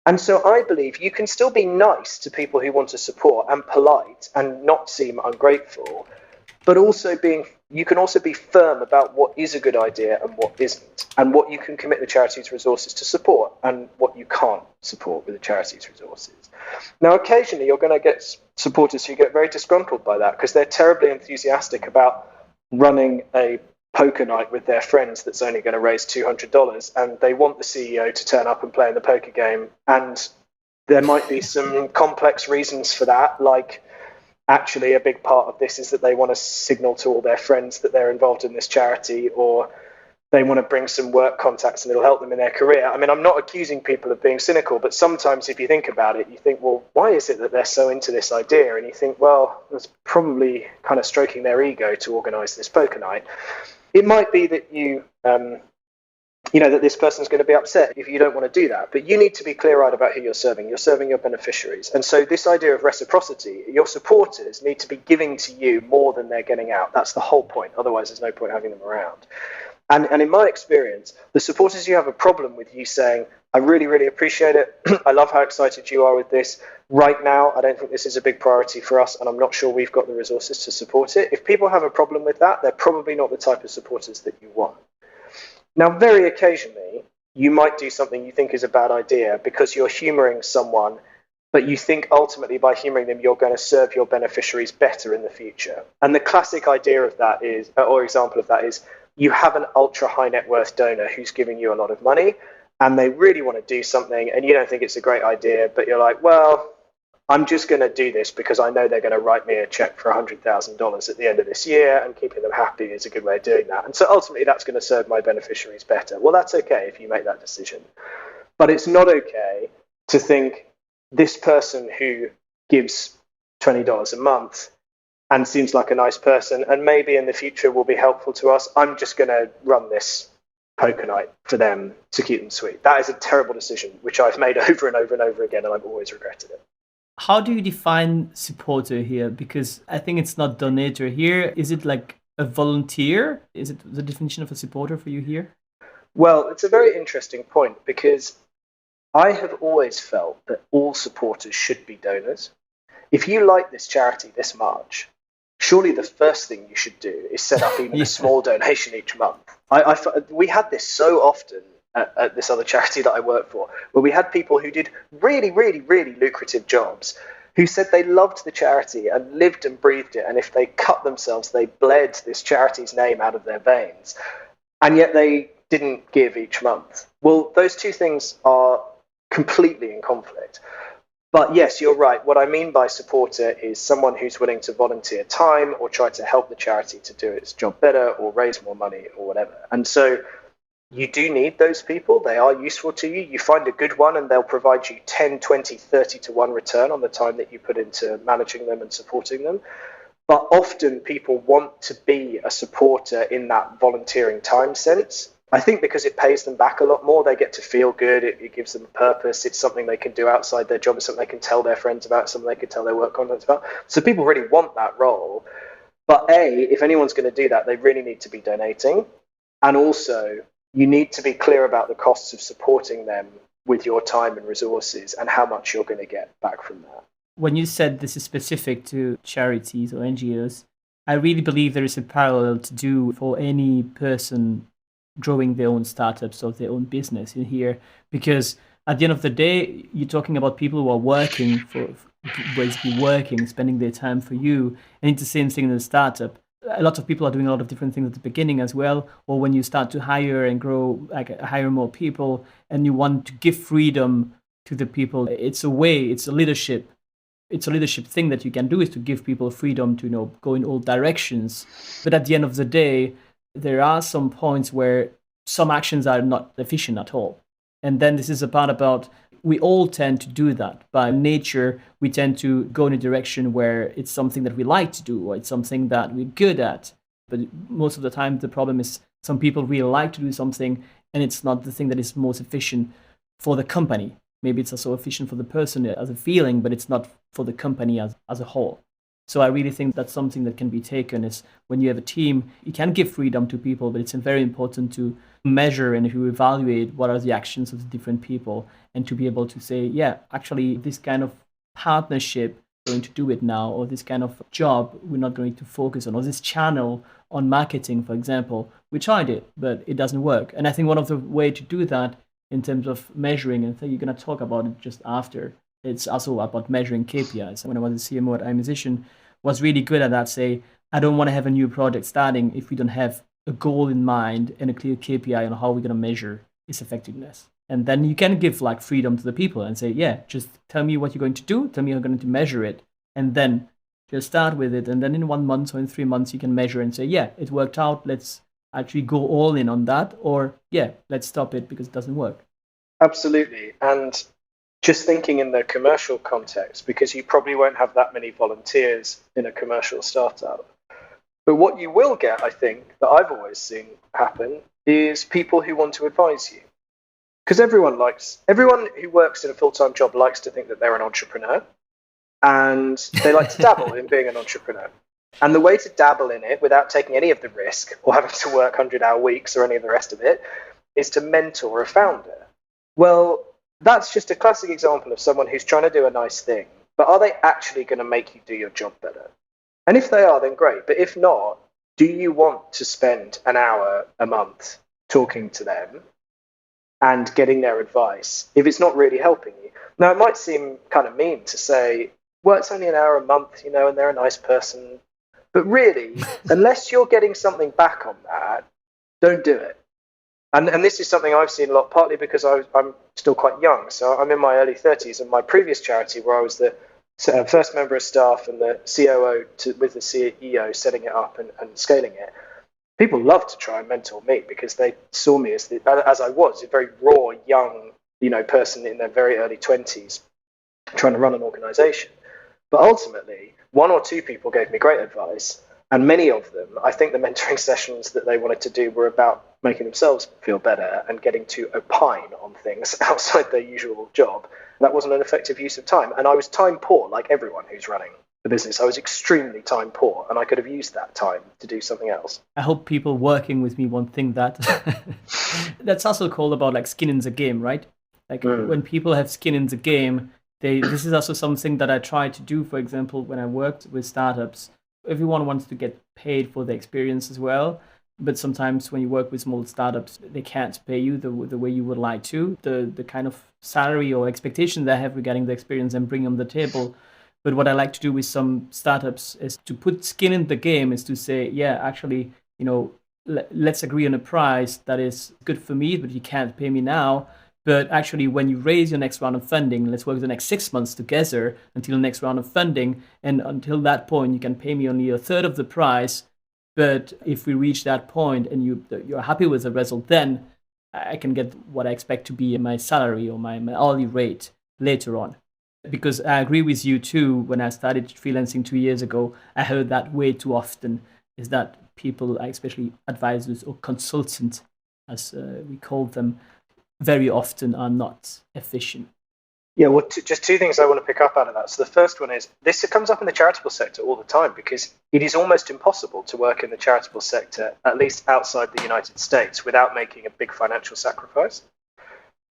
And so I believe you can still be nice to people who want to support and polite and not seem ungrateful, but you can also be firm about what is a good idea and what isn't, and what you can commit the charity's resources to support and what you can't support with the charity's resources. Now, occasionally you're going to get supporters who get very disgruntled by that because they're terribly enthusiastic about running a poker night with their friends that's only going to raise $200, and they want the CEO to turn up and play in the poker game. And there might be some complex reasons for that, like actually a big part of this is that they want to signal to all their friends that they're involved in this charity, or they want to bring some work contacts and it'll help them in their career. I mean, I'm not accusing people of being cynical, but sometimes if you think about it, you think, well, why is it that they're so into this idea? And you think, well, it's probably kind of stroking their ego to organize this poker night. It might be that that this person's going to be upset if you don't want to do that. But you need to be clear-eyed about who you're serving. You're serving your beneficiaries. And so this idea of reciprocity, your supporters need to be giving to you more than they're getting out. That's the whole point. Otherwise, there's no point having them around. And in my experience, the supporters who have a problem with you saying, I really, really appreciate it. I love how excited you are with this. Right now, I don't think this is a big priority for us, and I'm not sure we've got the resources to support it. If people have a problem with that, they're probably not the type of supporters that you want. Now, very occasionally, you might do something you think is a bad idea because you're humoring someone, but you think ultimately by humoring them, you're going to serve your beneficiaries better in the future. And the classic idea of that is, or example of that is, you have an ultra high net worth donor who's giving you a lot of money and they really want to do something and you don't think it's a great idea, but you're like, well, I'm just going to do this because I know they're going to write me a check for $100,000 at the end of this year, and keeping them happy is a good way of doing that. And so ultimately that's going to serve my beneficiaries better. Well, that's okay if you make that decision. But it's not okay to think this person who gives $20 a month and seems like a nice person and maybe in the future will be helpful to us, I'm just going to run this poker night for them to keep them sweet. That is a terrible decision, which I've made over and over and over again, and I've always regretted it. How do you define supporter here? Because I think it's not donator here. Is it like a volunteer? Is it the definition of a supporter for you here? Well, it's a very interesting point because I have always felt that all supporters should be donors. If you like this charity this much, surely the first thing you should do is set up even a small donation each month. We had this so often at this other charity that I work for, where we had people who did really, really, really lucrative jobs who said they loved the charity and lived and breathed it. And if they cut themselves, they bled this charity's name out of their veins. And yet they didn't give each month. Well, those two things are completely in conflict. But yes, you're right. What I mean by supporter is someone who's willing to volunteer time or try to help the charity to do its job better or raise more money or whatever. And so you do need those people. They are useful to you. You find a good one and they'll provide you 10, 20, 30 to 1 return on the time that you put into managing them and supporting them. But often people want to be a supporter in that volunteering time sense. I think because it pays them back a lot more, they get to feel good, it gives them a purpose, it's something they can do outside their job, it's something they can tell their friends about, something they can tell their work contacts about. So people really want that role. But if anyone's going to do that, they really need to be donating. And also, you need to be clear about the costs of supporting them with your time and resources and how much you're going to get back from that. When you said this is specific to charities or NGOs, I really believe there is a parallel to do for any person growing their own startups or their own business in here, because at the end of the day, you're talking about people who are working basically working, spending their time for you, and it's the same thing in a startup. A lot of people are doing a lot of different things at the beginning as well, or when you start to hire and grow, like hire more people, and you want to give freedom to the people. It's a leadership thing that you can do, is to give people freedom to go in all directions. But at the end of the day, there are some points where some actions are not efficient at all. And then this is a part about, we all tend to do that. By nature, we tend to go in a direction where it's something that we like to do, or it's something that we're good at. But most of the time, the problem is some people really like to do something, and it's not the thing that is most efficient for the company. Maybe it's also efficient for the person as a feeling, but it's not for the company as a whole. So I really think that's something that can be taken, is when you have a team, you can give freedom to people, but it's very important to measure and to evaluate what are the actions of the different people, and to be able to say, yeah, actually this kind of partnership, we're going to do it now, or this kind of job we're not going to focus on, or this channel on marketing, for example, we tried it, but it doesn't work. And I think one of the way to do that in terms of measuring, and I think you're going to talk about it just after, it's also about measuring KPIs. When I was a CMO at iMusician, was really good at that. Say, I don't want to have a new project starting if we don't have a goal in mind and a clear KPI on how we're going to measure its effectiveness. And then you can give like freedom to the people and say, yeah, just tell me what you're going to do, tell me how you're going to measure it, and then just start with it. And then in 1 month or in 3 months, you can measure and say, yeah, it worked out. Let's actually go all in on that. Or, yeah, let's stop it because it doesn't work. Absolutely. And just thinking in the commercial context, because you probably won't have that many volunteers in a commercial startup. But what you will get, I think, that I've always seen happen is people who want to advise you. Because everyone who works in a full-time job likes to think that they're an entrepreneur, and they like to dabble in being an entrepreneur. And the way to dabble in it without taking any of the risk or having to work 100-hour weeks or any of the rest of it is to mentor a founder. Well, that's just a classic example of someone who's trying to do a nice thing, but are they actually going to make you do your job better? And if they are, then great. But if not, do you want to spend an hour a month talking to them and getting their advice if it's not really helping you? Now, it might seem kind of mean to say, well, it's only an hour a month, and they're a nice person. But really, unless you're getting something back on that, don't do it. And this is something I've seen a lot, partly because I'm still quite young. So I'm in my early 30s, and my previous charity, where I was the first member of staff and the COO with the CEO setting it up and scaling it, people loved to try and mentor me because they saw me as I was, a very raw, young, person in their very early 20s trying to run an organization. But ultimately, 1 or 2 people gave me great advice. And many of them, I think the mentoring sessions that they wanted to do were about making themselves feel better and getting to opine on things outside their usual job. That wasn't an effective use of time. And I was time poor, like everyone who's running the business. I was extremely time poor, and I could have used that time to do something else. I hope people working with me won't think that. That's also called about like skin in the game, right? Like when people have skin in the game, this is also something that I try to do, for example, when I worked with startups. Everyone wants to get paid for the experience as well. But sometimes when you work with small startups, they can't pay you the way you would like to, the kind of salary or expectation they have regarding the experience and bring on the table. But what I like to do with some startups is to put skin in the game, is to say, yeah, actually, let's agree on a price that is good for me, but you can't pay me now. But actually, when you raise your next round of funding, let's work the next 6 months together until the next round of funding. And until that point, you can pay me only a third of the price. But if we reach that point and you're happy with the result, then I can get what I expect to be my salary or my hourly rate later on. Because I agree with you too, when I started freelancing 2 years ago, I heard that way too often, is that people, especially advisors or consultants, as we call them, very often are not efficient. Yeah, well, just 2 things I want to pick up out of that. So the first one is, this comes up in the charitable sector all the time, because it is almost impossible to work in the charitable sector, at least outside the United States, without making a big financial sacrifice.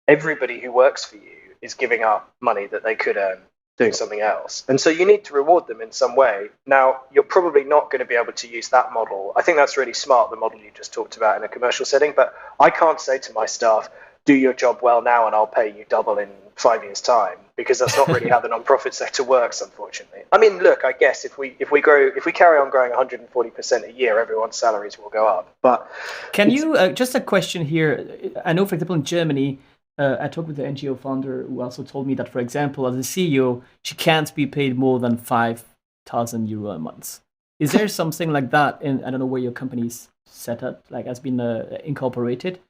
Everybody who works for you is giving up money that they could earn doing something else. And so you need to reward them in some way. Now, you're probably not going to be able to use that model. I think that's really smart, the model you just talked about in a commercial setting, but I can't say to my staff, do your job well now and I'll pay you double in 5 years' time, because that's not really how the non-profit sector works, unfortunately. I mean, look, I guess if we carry on growing 140% a year, everyone's salaries will go up. But can you just a question here? I know, for example, in Germany, I talked with the NGO founder who also told me that, for example, as a CEO, she can't be paid more than 5,000 euro a month. Is there something like that in, I don't know where your company's set up, like has been incorporated?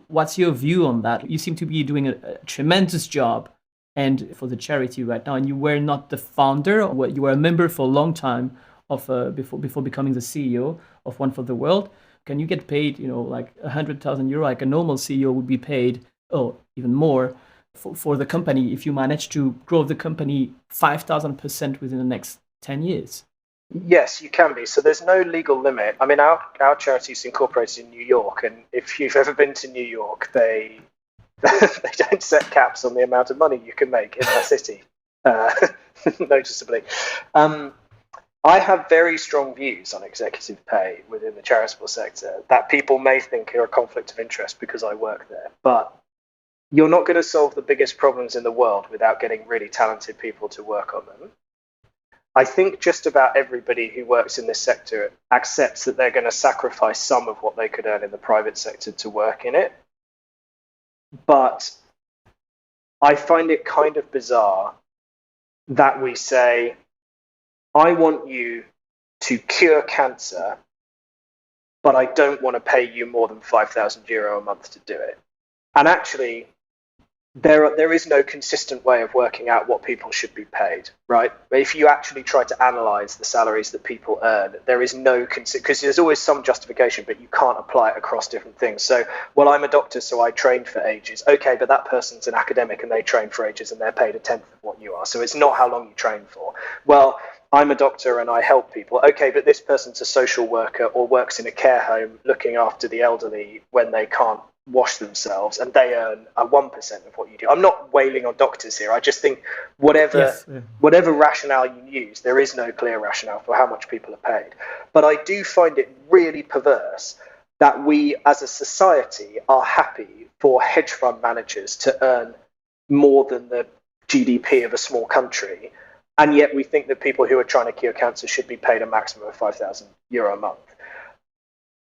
What's your view on that? You seem to be doing a tremendous job and for the charity right now, and you were not the founder, or you were a member for a long time of before becoming the CEO of One for the World. Can you get paid, like 100,000 euro, like a normal CEO would be paid, or even more, for the company if you manage to grow the company 5,000% within the next 10 years? Yes, you can be. So there's no legal limit. I mean, our charity is incorporated in New York, and if you've ever been to New York, they don't set caps on the amount of money you can make in that city, noticeably. I have very strong views on executive pay within the charitable sector that people may think are a conflict of interest because I work there. But you're not going to solve the biggest problems in the world without getting really talented people to work on them. I think just about everybody who works in this sector accepts that they're going to sacrifice some of what they could earn in the private sector to work in it. But I find it kind of bizarre that we say, I want you to cure cancer, but I don't want to pay you more than €5,000 a month to do it. And actually, there is no consistent way of working out what people should be paid, right? If you actually try to analyze the salaries that people earn, there is no because there's always some justification, but you can't apply it across different things. So, well, I'm a doctor, so I trained for ages. Okay, but that person's an academic and they train for ages and they're paid a tenth of what you are. So it's not how long you train for. Well, I'm a doctor and I help people. Okay, but this person's a social worker or works in a care home looking after the elderly when they can't wash themselves, and they earn a 1% of what you do. I'm not wailing on doctors here. I just think whatever rationale you use, there is no clear rationale for how much people are paid. But I do find it really perverse that we as a society are happy for hedge fund managers to earn more than the GDP of a small country, and yet we think that people who are trying to cure cancer should be paid a maximum of €5,000 a month.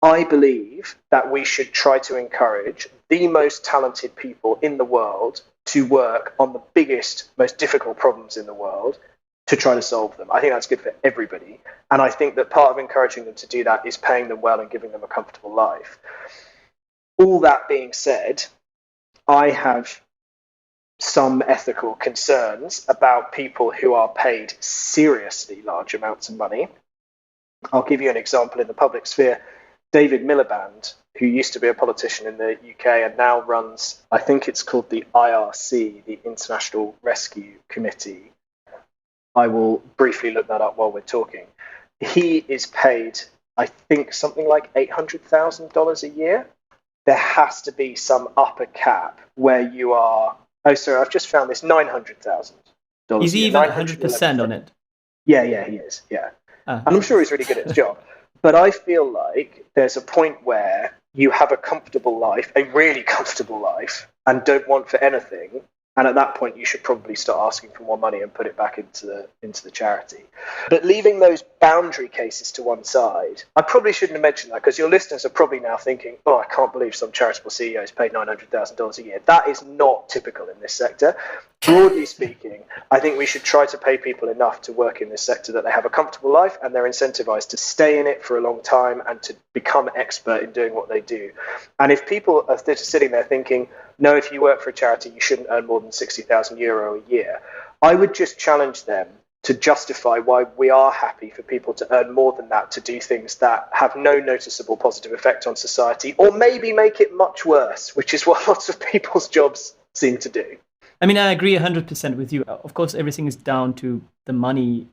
I believe that we should try to encourage the most talented people in the world to work on the biggest, most difficult problems in the world to try to solve them. I think that's good for everybody. And I think that part of encouraging them to do that is paying them well and giving them a comfortable life. All that being said, I have some ethical concerns about people who are paid seriously large amounts of money. I'll give you an example in the public sphere. David Miliband, who used to be a politician in the UK and now runs, I think it's called the IRC, the International Rescue Committee. I will briefly look that up while we're talking. He is paid, I think, something like $800,000 a year. There has to be some upper cap where you are, I've just found this, $900,000. Is he even 100% on it? Yeah, he is, yeah. And I'm sure he's really good at his job. But I feel like there's a point where you have a comfortable life, a really comfortable life, and don't want for anything. And at that point, you should probably start asking for more money and put it back into the charity. But leaving those boundary cases to one side, I probably shouldn't have mentioned that because your listeners are probably now thinking, oh, I can't believe some charitable CEO is paid $900,000 a year. That is not typical in this sector. Broadly speaking, I think we should try to pay people enough to work in this sector that they have a comfortable life and they're incentivized to stay in it for a long time and to become expert in doing what they do. And if people are sitting there thinking, no, if you work for a charity, you shouldn't earn more than €60,000 a year, I would just challenge them to justify why we are happy for people to earn more than that to do things that have no noticeable positive effect on society, or maybe make it much worse, which is what lots of people's jobs seem to do. I mean, I agree 100% with you. Of course, everything is down to the money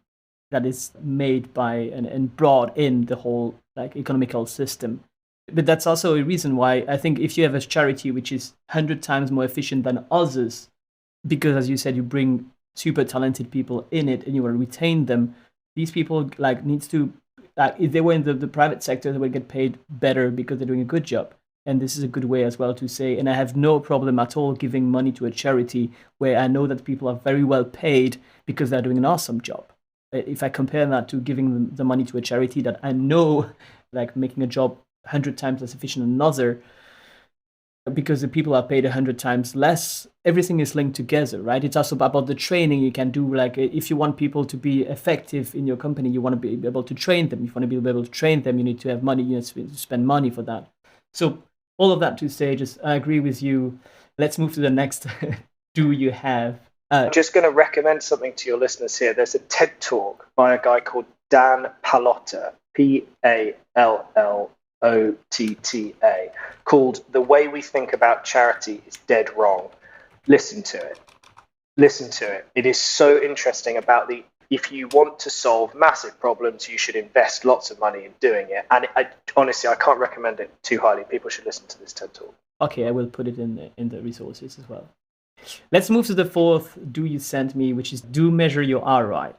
that is made by and brought in the whole economical system. But that's also a reason why I think if you have a charity which is 100 times more efficient than others, because as you said, you bring super talented people in it and you will retain them, these people needs to, if they were in the private sector, they would get paid better because they're doing a good job. And this is a good way as well to say, and I have no problem at all giving money to a charity where I know that people are very well paid because they're doing an awesome job. If I compare that to giving the money to a charity that I know making a job 100 times less efficient than another, because the people are paid 100 times less, everything is linked together, right? It's also about the training you can do. If you want people to be effective in your company, you want to be able to train them. If you want to be able to train them, you need to have money, you need to spend money for that. So all of that to say, I agree with you. Let's move to the next. Do you have? I'm just going to recommend something to your listeners here. There's a TED Talk by a guy called Dan Pallotta, Pallotta, called The Way We Think About Charity is Dead Wrong. Listen to it. It is so interesting about if you want to solve massive problems, you should invest lots of money in doing it. And honestly, I can't recommend it too highly. People should listen to this TED Talk. Okay, I will put it in the resources as well. Let's move to the fourth do you send me, which is do measure your ROI.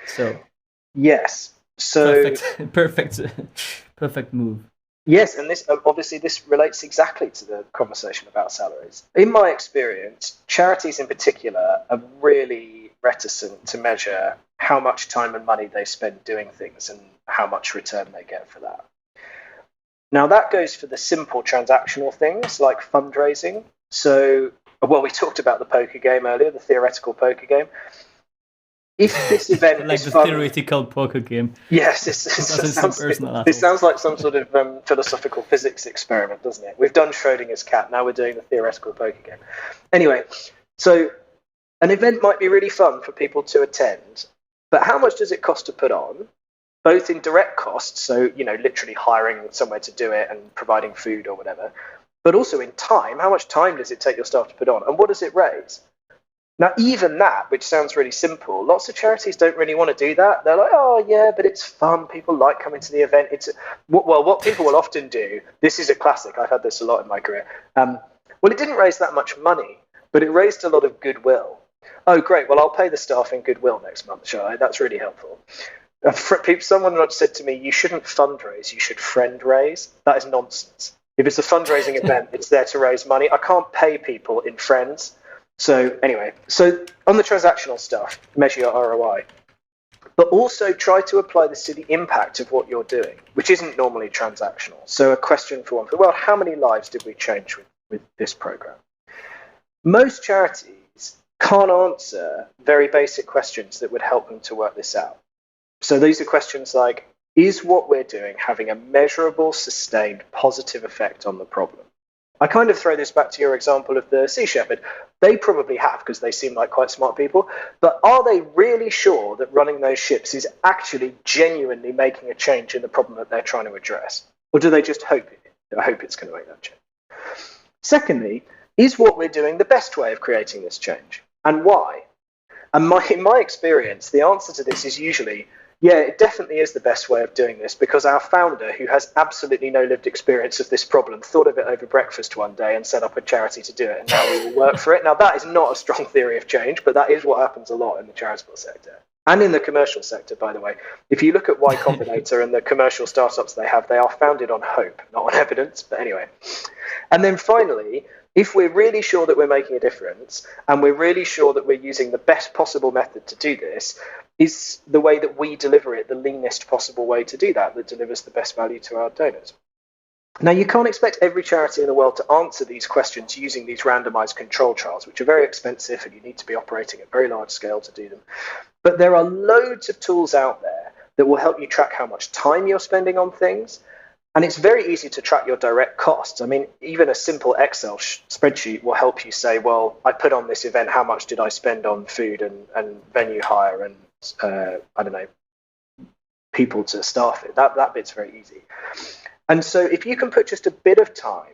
So yes. So perfect move. Yes, and this relates exactly to the conversation about salaries. In my experience, charities in particular are really reticent to measure how much time and money they spend doing things and how much return they get for that. Now, that goes for the simple transactional things like fundraising. So, well, we talked about the poker game earlier, the theoretical poker game. If this event like is the fun, theoretical poker game. yes, It doesn't seem personal at this all. sounds like some sort of philosophical physics experiment, doesn't it? We've done Schrodinger's cat, now we're doing the theoretical poker game. Anyway, so an event might be really fun for people to attend, but how much does it cost to put on? Both in direct costs, so literally hiring somewhere to do it and providing food or whatever, but also in time. How much time does it take your staff to put on, and what does it raise? Now, even that, which sounds really simple, lots of charities don't really want to do that. They're like, oh, yeah, but it's fun. People like coming to the event. What people will often do, this is a classic. I've had this a lot in my career. Well, it didn't raise that much money, but it raised a lot of goodwill. Oh, great. Well, I'll pay the staff in goodwill next month, shall I? That's really helpful. Someone once said to me, you shouldn't fundraise, you should friend raise. That is nonsense. If it's a fundraising event, it's there to raise money. I can't pay people in friends. So anyway, so on the transactional stuff, measure your ROI, but also try to apply this to the impact of what you're doing, which isn't normally transactional. So a question for one, well, how many lives did we change with this program? Most charities can't answer very basic questions that would help them to work this out. So these are questions like, is what we're doing having a measurable, sustained, positive effect on the problem? I kind of throw this back to your example of the Sea Shepherd. They probably have, because they seem like quite smart people, but are they really sure that running those ships is actually genuinely making a change in the problem that they're trying to address? Or do they just hope it's going to make that change? Secondly, is what we're doing the best way of creating this change? And why? And in my experience, the answer to this is usually, yeah, it definitely is the best way of doing this, because our founder, who has absolutely no lived experience of this problem, thought of it over breakfast one day and set up a charity to do it, and now we will work for it. Now, that is not a strong theory of change, but that is what happens a lot in the charitable sector. And in the commercial sector, by the way. If you look at Y Combinator and the commercial startups they are founded on hope, not on evidence, but anyway. And then finally, if we're really sure that we're making a difference, and we're really sure that we're using the best possible method to do this, is the way that we deliver it the leanest possible way to do that delivers the best value to our donors? Now, you can't expect every charity in the world to answer these questions using these randomized control trials, which are very expensive, and you need to be operating at very large scale to do them. But there are loads of tools out there that will help you track how much time you're spending on things. And it's very easy to track your direct costs. I mean, even a simple Excel spreadsheet will help you say, well, I put on this event, how much did I spend on food and venue hire and, people to staff it. That bit's very easy. And so if you can put just a bit of time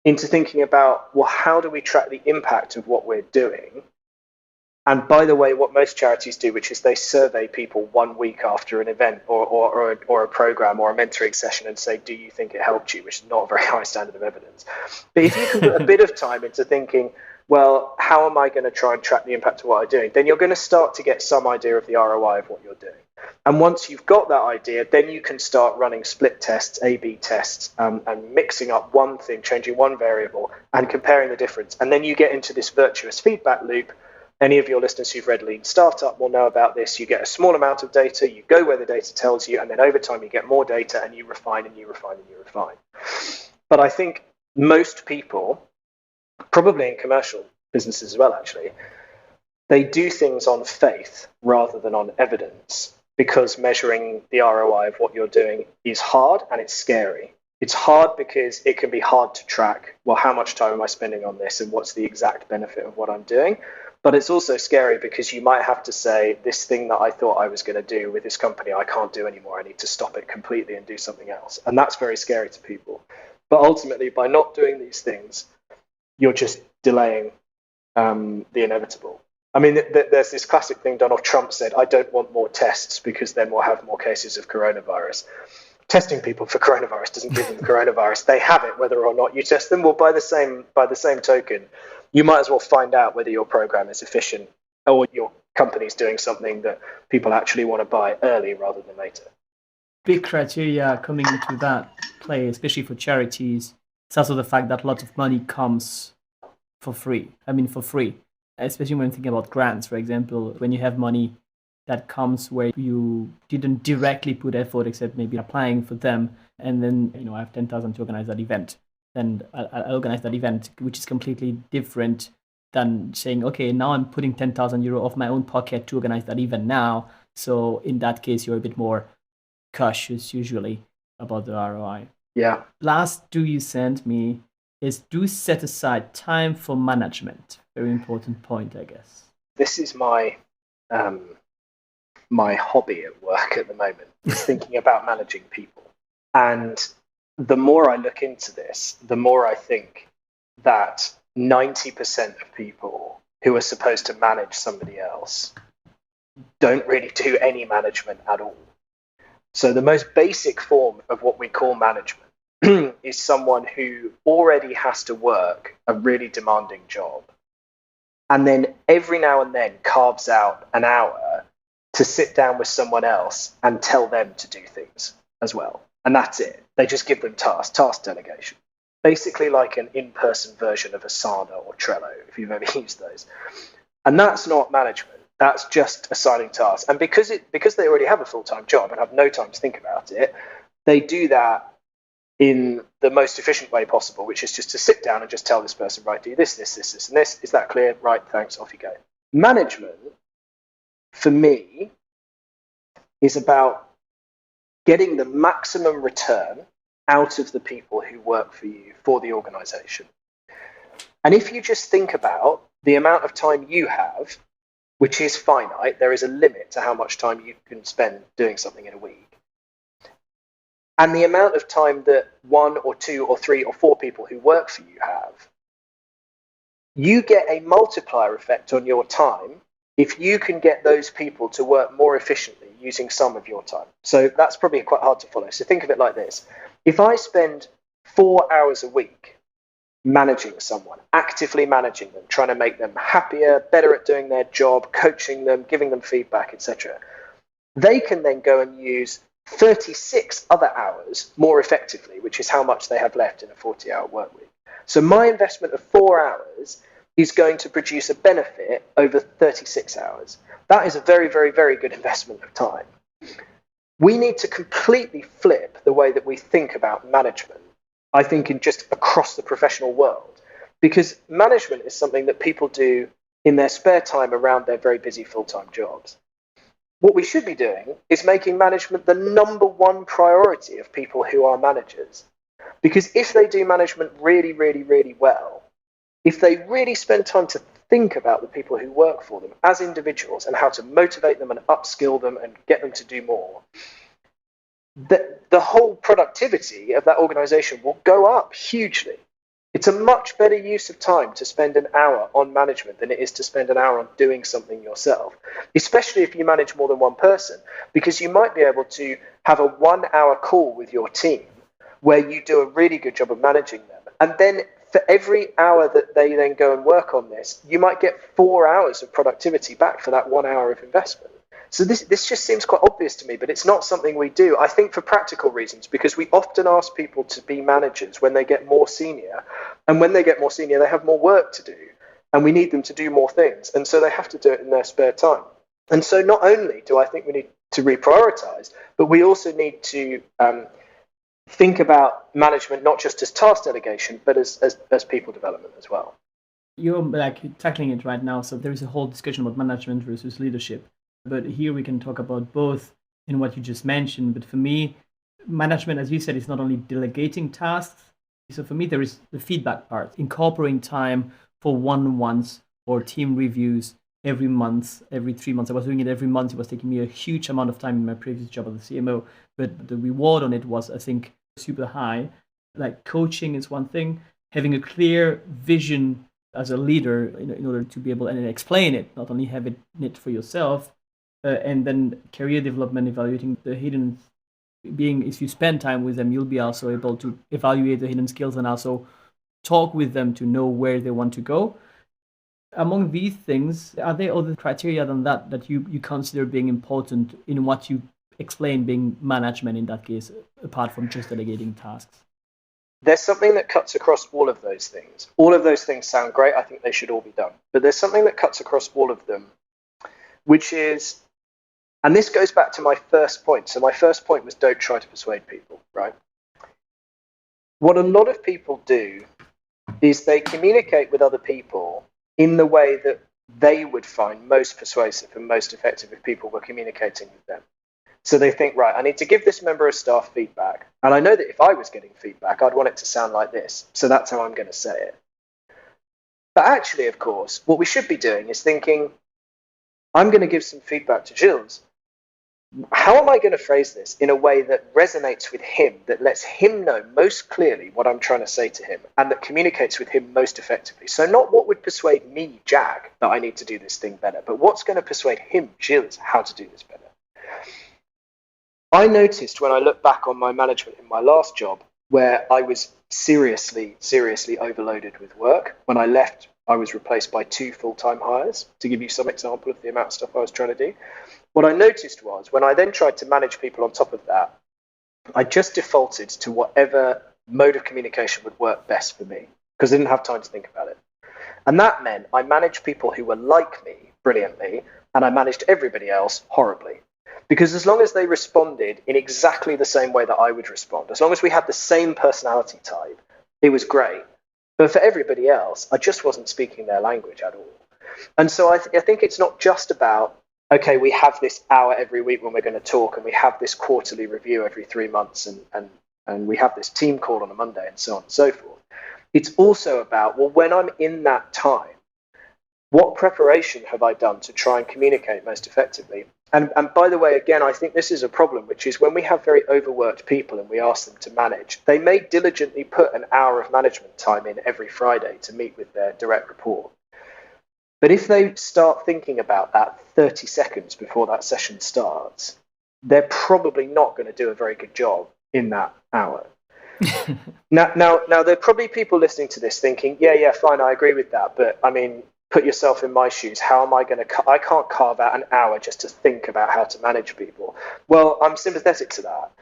into thinking about, well, how do we track the impact of what we're doing? And by the way, what most charities do, which is they survey people 1 week after an event or a program or a mentoring session and say, do you think it helped you? Which is not a very high standard of evidence. But if you can put a bit of time into thinking, well, how am I going to try and track the impact of what I'm doing? Then you're going to start to get some idea of the ROI of what you're doing. And once you've got that idea, then you can start running split tests, A/B tests, and mixing up one thing, changing one variable, and comparing the difference. And then you get into this virtuous feedback loop. Any of your listeners who've read Lean Startup will know about this. You get a small amount of data, you go where the data tells you, and then over time you get more data, and you refine and you refine and you refine. But I think most people, probably in commercial businesses as well, actually, they do things on faith rather than on evidence, because measuring the ROI of what you're doing is hard and it's scary. It's hard because it can be hard to track, well, how much time am I spending on this and what's the exact benefit of what I'm doing? But it's also scary because you might have to say, this thing that I thought I was going to do with this company, I can't do anymore. I need to stop it completely and do something else. And that's very scary to people. But ultimately, by not doing these things, you're just delaying the inevitable. I mean, there's this classic thing Donald Trump said, I don't want more tests because then we'll have more cases of coronavirus. Testing people for coronavirus doesn't give them coronavirus. They have it whether or not you test them. Well, by the same token, you might as well find out whether your program is efficient or your company's doing something that people actually want to buy early rather than later. Big criteria coming into that play, especially for charities. It's also the fact that lots of money comes for free. especially when thinking about grants, for example, when you have money that comes where you didn't directly put effort except maybe applying for them, and then I have 10,000 to organize that event, then I'll organize that event, which is completely different than saying, okay, now I'm putting 10,000 euro off my own pocket to organize that event now. So in that case, you're a bit more cautious usually about the ROI. Yeah. Last do you send me is do set aside time for management. Very important point, I guess. This is my my hobby at work at the moment, is thinking about managing people. And the more I look into this, the more I think that 90% of people who are supposed to manage somebody else don't really do any management at all. So the most basic form of what we call management is someone who already has to work a really demanding job, and then every now and then carves out an hour to sit down with someone else and tell them to do things as well. And that's it. They just give them task delegation. Basically like an in-person version of Asana or Trello, if you've ever used those. And that's not management. That's just assigning tasks. And because they already have a full-time job and have no time to think about it, they do that in the most efficient way possible, which is just to sit down and just tell this person, right, do this, and this. Is that clear? Right, thanks, off you go. Management, for me, is about getting the maximum return out of the people who work for you, for the organization. And if you just think about the amount of time you have, which is finite, there is a limit to how much time you can spend doing something in a week, and the amount of time that 1 or 2 or 3 or 4 people who work for you have, you get a multiplier effect on your time if you can get those people to work more efficiently using some of your time. So that's probably quite hard to follow. So think of it like this. If I spend 4 hours a week managing someone, actively managing them, trying to make them happier, better at doing their job, coaching them, giving them feedback, etc., they can then go and use 36 other hours more effectively, which is how much they have left in a 40-hour work week. So my investment of 4 hours is going to produce a benefit over 36 hours. That is a very, very, very good investment of time. We need to completely flip the way that we think about management, I think, in just across the professional world, because management is something that people do in their spare time around their very busy full-time jobs. What we should be doing is making management the number one priority of people who are managers. Because if they do management really, really, really well, if they really spend time to think about the people who work for them as individuals and how to motivate them and upskill them and get them to do more, the whole productivity of that organization will go up hugely. It's a much better use of time to spend an hour on management than it is to spend an hour on doing something yourself, especially if you manage more than one person, because you might be able to have a 1-hour call with your team where you do a really good job of managing them. And then for every hour that they then go and work on this, you might get 4 hours of productivity back for that 1 hour of investment. So this just seems quite obvious to me, but it's not something we do, I think, for practical reasons, because we often ask people to be managers when they get more senior. And when they get more senior, they have more work to do. And we need them to do more things. And so they have to do it in their spare time. And so not only do I think we need to reprioritize, but we also need to think about management not just as task delegation, but as people development as well. You're tackling it right now. So there is a whole discussion about management versus leadership. But here we can talk about both in what you just mentioned. But for me, management, as you said, is not only delegating tasks. So for me, there is the feedback part, incorporating time for one-on-ones or team reviews every month, every 3 months. I was doing it every month. It was taking me a huge amount of time in my previous job as a CMO. But the reward on it was, I think, super high. Like coaching is one thing. Having a clear vision as a leader in order to be able and explain it, not only have it for yourself, and then career development, evaluating the hidden being. If you spend time with them, you'll be also able to evaluate the hidden skills and also talk with them to know where they want to go. Among these things, are there other criteria than that you consider being important in what you explain being management in that case, apart from just delegating tasks? there's something that cuts across all of those things. All of those things sound great. I think they should all be done. But there's something that cuts across all of them, which is, and this goes back to my first point. So my first point was don't try to persuade people, right? What a lot of people do is they communicate with other people in the way that they would find most persuasive and most effective if people were communicating with them. So they think, right, I need to give this member of staff feedback. And I know that if I was getting feedback, I'd want it to sound like this. So that's how I'm going to say it. But actually, of course, what we should be doing is thinking, I'm going to give some feedback to Gilles. How am I going to phrase this in a way that resonates with him, that lets him know most clearly what I'm trying to say to him, and that communicates with him most effectively? So not what would persuade me, Jack, that I need to do this thing better, but what's going to persuade him, Gilles, how to do this better? I noticed when I look back on my management in my last job, where I was seriously overloaded with work. When I left, I was replaced by 2 full-time hires, to give you some example of the amount of stuff I was trying to do. What I noticed was, when I then tried to manage people on top of that, I just defaulted to whatever mode of communication would work best for me, because I didn't have time to think about it. And that meant I managed people who were like me brilliantly, and I managed everybody else horribly. Because as long as they responded in exactly the same way that I would respond, as long as we had the same personality type, it was great. But for everybody else, I just wasn't speaking their language at all. And so I think it's not just about, okay, we have this hour every week when we're going to talk, and we have this quarterly review every 3 months, and we have this team call on a Monday, and so on and so forth. It's also about, well, when I'm in that time, what preparation have I done to try and communicate most effectively? And by the way, again, I think this is a problem, which is when we have very overworked people and we ask them to manage, they may diligently put an hour of management time in every Friday to meet with their direct report. But if they start thinking about that 30 seconds before that session starts, they're probably not going to do a very good job in that hour. Now, there are probably people listening to this thinking, yeah, fine, I agree with that. But I mean, put yourself in my shoes. How am I going to, I can't carve out an hour just to think about how to manage people. Well, I'm sympathetic to that.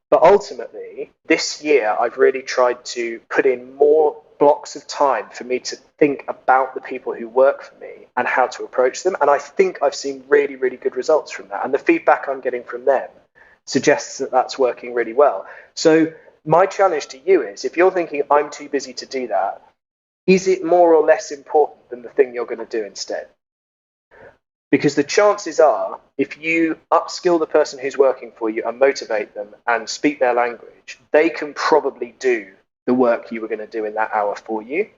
But ultimately, this year, I've really tried to put in more blocks of time for me to think about the people who work for me and how to approach them. And I think I've seen really, really good results from that. And the feedback I'm getting from them suggests that that's working really well. So my challenge to you is, if you're thinking I'm too busy to do that, is it more or less important than the thing you're going to do instead? Because the chances are, if you upskill the person who's working for you and motivate them and speak their language, they can probably do the work you were going to do in that hour for you.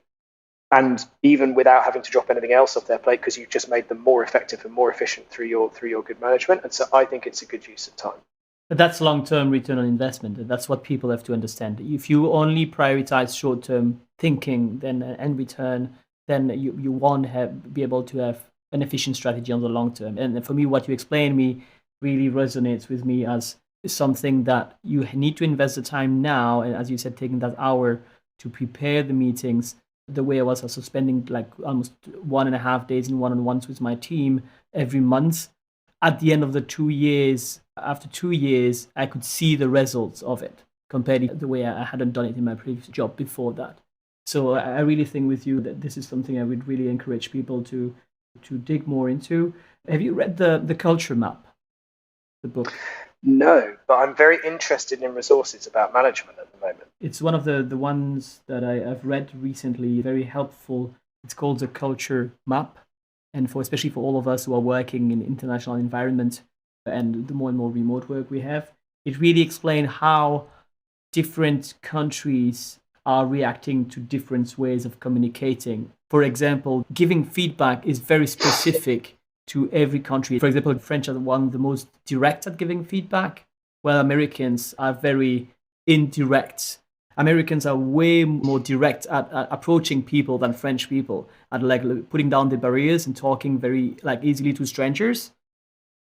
And even without having to drop anything else off their plate, because you've just made them more effective and more efficient through your good management. And so I think it's a good use of time. But that's long-term return on investment. And that's what people have to understand. If you only prioritize short-term thinking and return, then you won't be able to have an efficient strategy on the long term. And for me, what you explained me really resonates with me as something that you need to invest the time now. And as you said, taking that hour to prepare the meetings, the way I was also spending like almost 1.5 days in one-on-ones with my team every month. At the end of the 2 years, after 2 years, I could see the results of it compared to the way I hadn't done it in my previous job before that. So I really think with you that this is something I would really encourage people to dig more into. Have you read the Culture Map, the book? No, but I'm very interested in resources about management at the moment. It's one of the ones that I've read recently, very helpful. It's called the Culture Map. And especially for all of us who are working in international environment and the more and more remote work we have, it really explains how different countries are reacting to different ways of communicating. For example, giving feedback is very specific to every country. For example, the French are one of the most direct at giving feedback, while Americans are very indirect. Americans are way more direct at approaching people than French people, at like putting down the barriers and talking very like easily to strangers.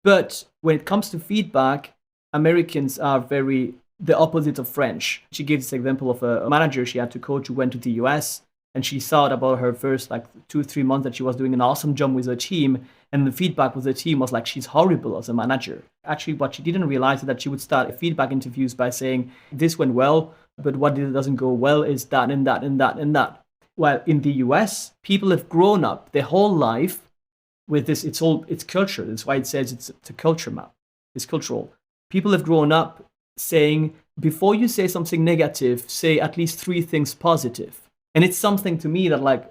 But when it comes to feedback, Americans are very the opposite of French. She gives this example of a manager she had to coach who went to the US, and she thought about her first like 2-3 months that she was doing an awesome job with her team, and the feedback with the team was like, she's horrible as a manager. Actually, what she didn't realize is that she would start feedback interviews by saying, this went well, but what doesn't go well is that and that and that and that. Well, in the US, people have grown up their whole life with this. It's culture. That's why it says it's a culture map. It's cultural. People have grown up saying, before you say something negative, say at least 3 things positive. And it's something to me that, like,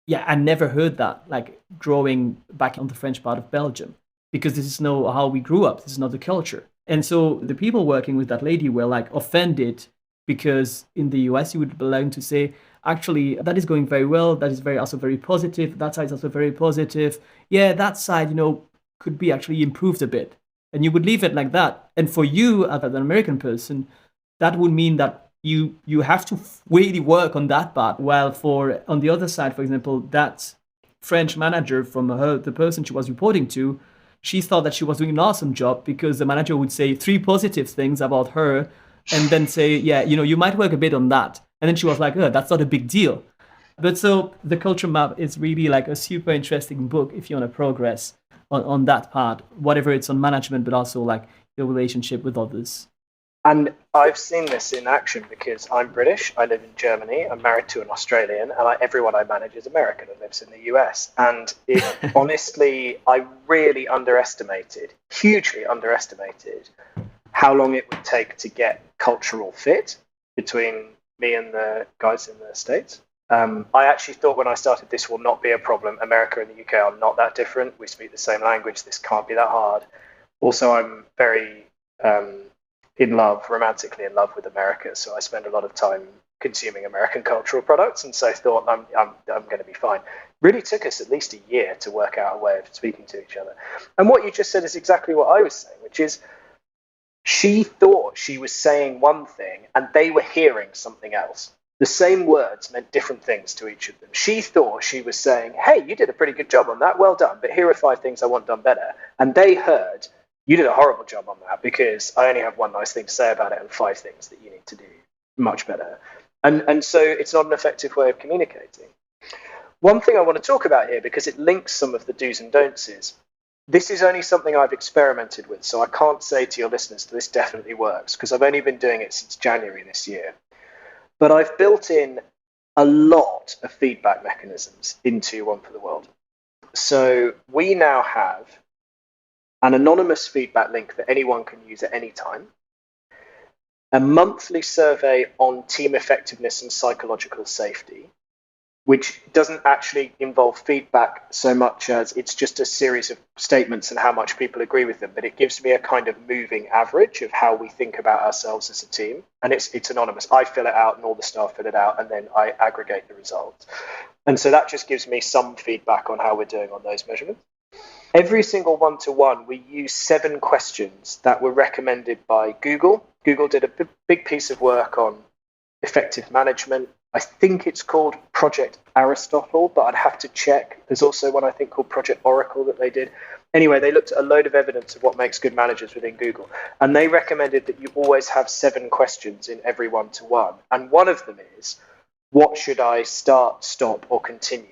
yeah, I never heard that, like, growing back on the French part of Belgium, because this is not how we grew up. This is not the culture. And so the people working with that lady were, like, offended because in the US you would be allowed to say, actually, that is going very well. That is also very positive. That side is also very positive. Yeah, that side, could be actually improved a bit. And you would leave it like that. And for you, as an American person, that would mean that you have to really work on that part. While on the other side, for example, that French manager from the person she was reporting to, she thought that she was doing an awesome job because the manager would say 3 positive things about her and then say, yeah, you might work a bit on that. And then she was like, oh, that's not a big deal. But so the culture map is really like a super interesting book if you want to progress on that part, whatever it's on management, but also like your relationship with others. And I've seen this in action because I'm British, I live in Germany, I'm married to an Australian, and everyone I manage is American and lives in the US. And honestly, I really hugely underestimated, how long it would take to get cultural fit between me and the guys in the States. I actually thought when I started, this will not be a problem. America and the UK are not that different. We speak the same language. This can't be that hard. Also, I'm very romantically in love with America. So I spend a lot of time consuming American cultural products. And so I thought I'm going to be fine. Really took us at least a year to work out a way of speaking to each other. And what you just said is exactly what I was saying, which is she thought she was saying one thing and they were hearing something else. The same words meant different things to each of them. She thought she was saying, hey, you did a pretty good job on that. Well done. But here are 5 things I want done better. And they heard, you did a horrible job on that because I only have 1 nice thing to say about it and 5 things that you need to do much better. And so it's not an effective way of communicating. One thing I want to talk about here, because it links some of the do's and don'ts, is this is only something I've experimented with. So I can't say to your listeners that this definitely works because I've only been doing it since January this year. But I've built in a lot of feedback mechanisms into One for the World. So we now have an anonymous feedback link that anyone can use at any time, a monthly survey on team effectiveness and psychological safety, which doesn't actually involve feedback so much as it's just a series of statements and how much people agree with them, but it gives me a kind of moving average of how we think about ourselves as a team. And it's anonymous. I fill it out and all the staff fill it out, and then I aggregate the results. And so that just gives me some feedback on how we're doing on those measurements. Every single one-to-one, we use 7 questions that were recommended by Google. Google did a big piece of work on effective management. I think it's called Project Aristotle, but I'd have to check. There's also one I think called Project Oracle that they did. Anyway, they looked at a load of evidence of what makes good managers within Google. And they recommended that you always have 7 questions in every one-to-one. And one of them is, what should I start, stop, or continue?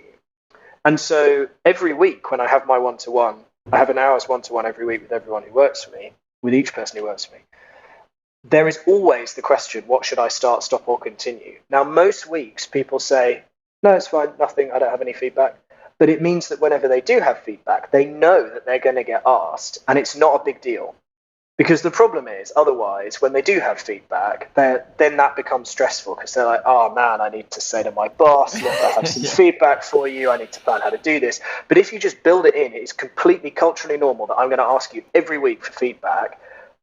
And so every week when I have my one-to-one, I have an hour's one-to-one every week with everyone who works for me, with each person who works for me. There is always the question, what should I start, stop, or continue? Now, most weeks people say, no, it's fine, nothing, I don't have any feedback. But it means that whenever they do have feedback, they know that they're going to get asked, and it's not a big deal. Because the problem is, otherwise, when they do have feedback, then that becomes stressful because they're like, oh man, I need to say to my boss, look, I have some feedback for you, I need to plan how to do this. But if you just build it in, it's completely culturally normal that I'm going to ask you every week for feedback,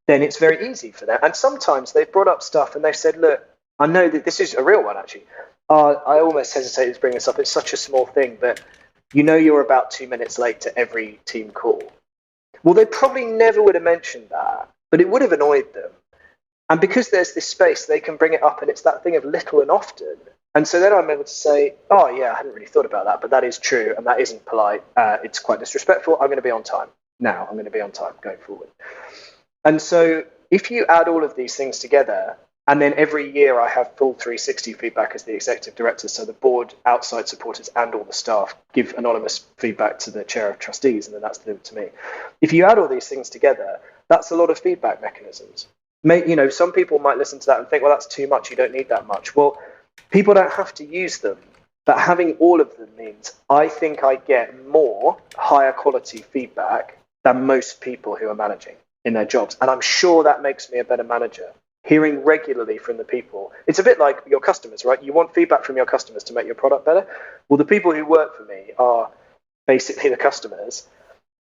then it's very easy for them. And sometimes they've brought up stuff and they've said, look, I know that this is a real one, actually. I almost hesitated to bring this up. It's such a small thing, but you're about 2 minutes late to every team call. Well, they probably never would have mentioned that, but it would have annoyed them. And because there's this space, they can bring it up, and it's that thing of little and often. And so then I'm able to say, oh, yeah, I hadn't really thought about that, but that is true, and that isn't polite. It's quite disrespectful. I'm going to be on time. Now I'm going to be on time going forward. And so if you add all of these things together, and then every year I have full 360 feedback as the executive director, so the board, outside supporters, and all the staff give anonymous feedback to the chair of trustees, and then that's delivered to me. If you add all these things together, that's a lot of feedback mechanisms. some people might listen to that and think, well, that's too much. You don't need that much. Well, people don't have to use them. But having all of them means I think I get more higher quality feedback than most people who are managing in their jobs. And I'm sure that makes me a better manager. Hearing regularly from the people. It's a bit like your customers, right? You want feedback from your customers to make your product better. Well, the people who work for me are basically the customers,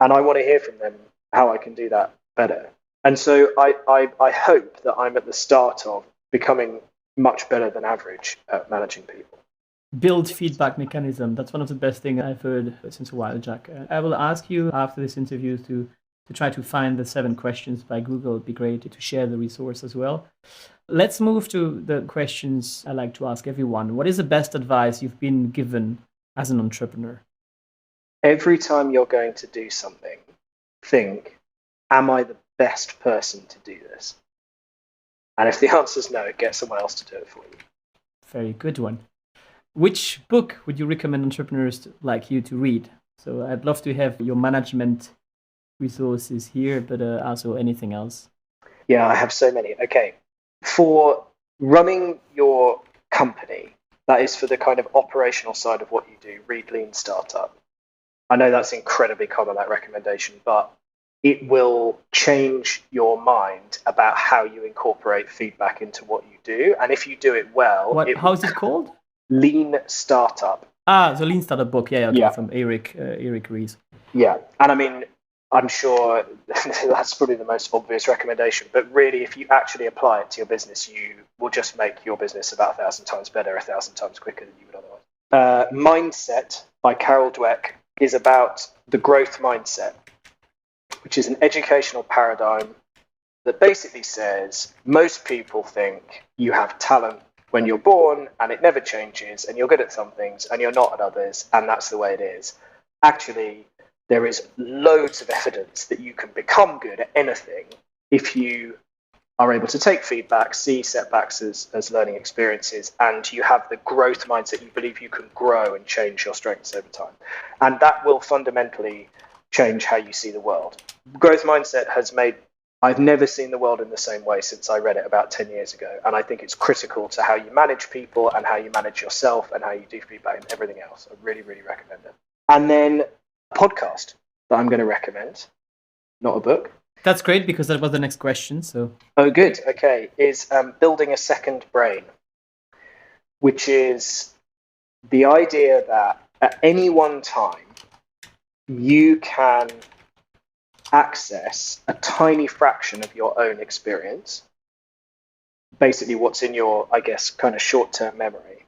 and I want to hear from them how I can do that better. And so I hope that I'm at the start of becoming much better than average at managing people. Build feedback mechanism. That's one of the best things I've heard since a while, Jack. I will ask you after this interview to try to find the 7 questions by Google. It'd be great to share the resource as well. Let's move to the questions I like to ask everyone. What is the best advice you've been given as an entrepreneur? Every time you're going to do something, think, am I the best person to do this? And if the answer is no, get someone else to do it for you. Very good one. Which book would you recommend entrepreneurs like you to read? So I'd love to have your management resources here, but also anything else. Yeah, I have so many. Okay. For running your company, that is for the kind of operational side of what you do, read Lean Startup. I know that's incredibly common, that recommendation, but it will change your mind about how you incorporate feedback into what you do. And if you do it well... How is it called? Lean Startup. The Lean Startup book. Yeah. From Eric Ries. Yeah. And I mean, I'm sure that's probably the most obvious recommendation. But really, if you actually apply it to your business, you will just make your business about 1,000 times better, 1,000 times quicker than you would otherwise. Mindset by Carol Dweck is about the growth mindset, which is an educational paradigm that basically says most people think you have talent when you're born and it never changes and you're good at some things and you're not at others and that's the way it is. Actually, there is loads of evidence that you can become good at anything if you are able to take feedback, see setbacks as learning experiences, and you have the growth mindset. You believe you can grow and change your strengths over time. And that will fundamentally change how you see the world. Growth mindset has made... I've never seen the world in the same way since I read it about 10 years ago. And I think it's critical to how you manage people and how you manage yourself and how you do feedback and everything else. I really, really recommend it. And then a podcast that I'm going to recommend, not a book. That's great because that was the next question. So. Oh, good. Okay. Is Building a Second Brain, which is the idea that at any one time, you can access a tiny fraction of your own experience, basically what's in your, I guess, kind of short-term memory.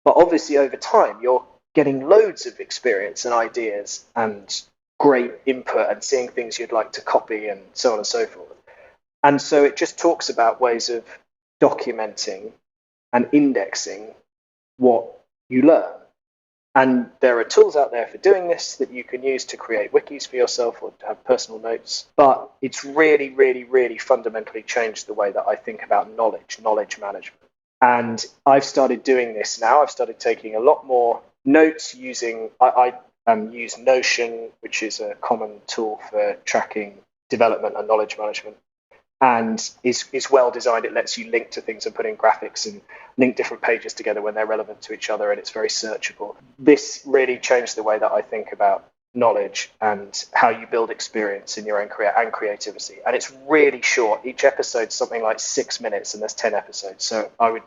But obviously over time, you're getting loads of experience and ideas and great input and seeing things you'd like to copy and so on and so forth. And so it just talks about ways of documenting and indexing what you learn. And there are tools out there for doing this that you can use to create wikis for yourself or to have personal notes. But it's really, really, really fundamentally changed the way that I think about knowledge management. And I've started doing this now. I've started taking a lot more notes using... I use Notion, which is a common tool for tracking development and knowledge management. And is well designed. It lets you link to things and put in graphics and link different pages together when they're relevant to each other, and it's very searchable. This really changed the way that I think about knowledge and how you build experience in your own career and creativity. And it's really short. Each episode's something like 6 minutes, and there's 10 episodes. So I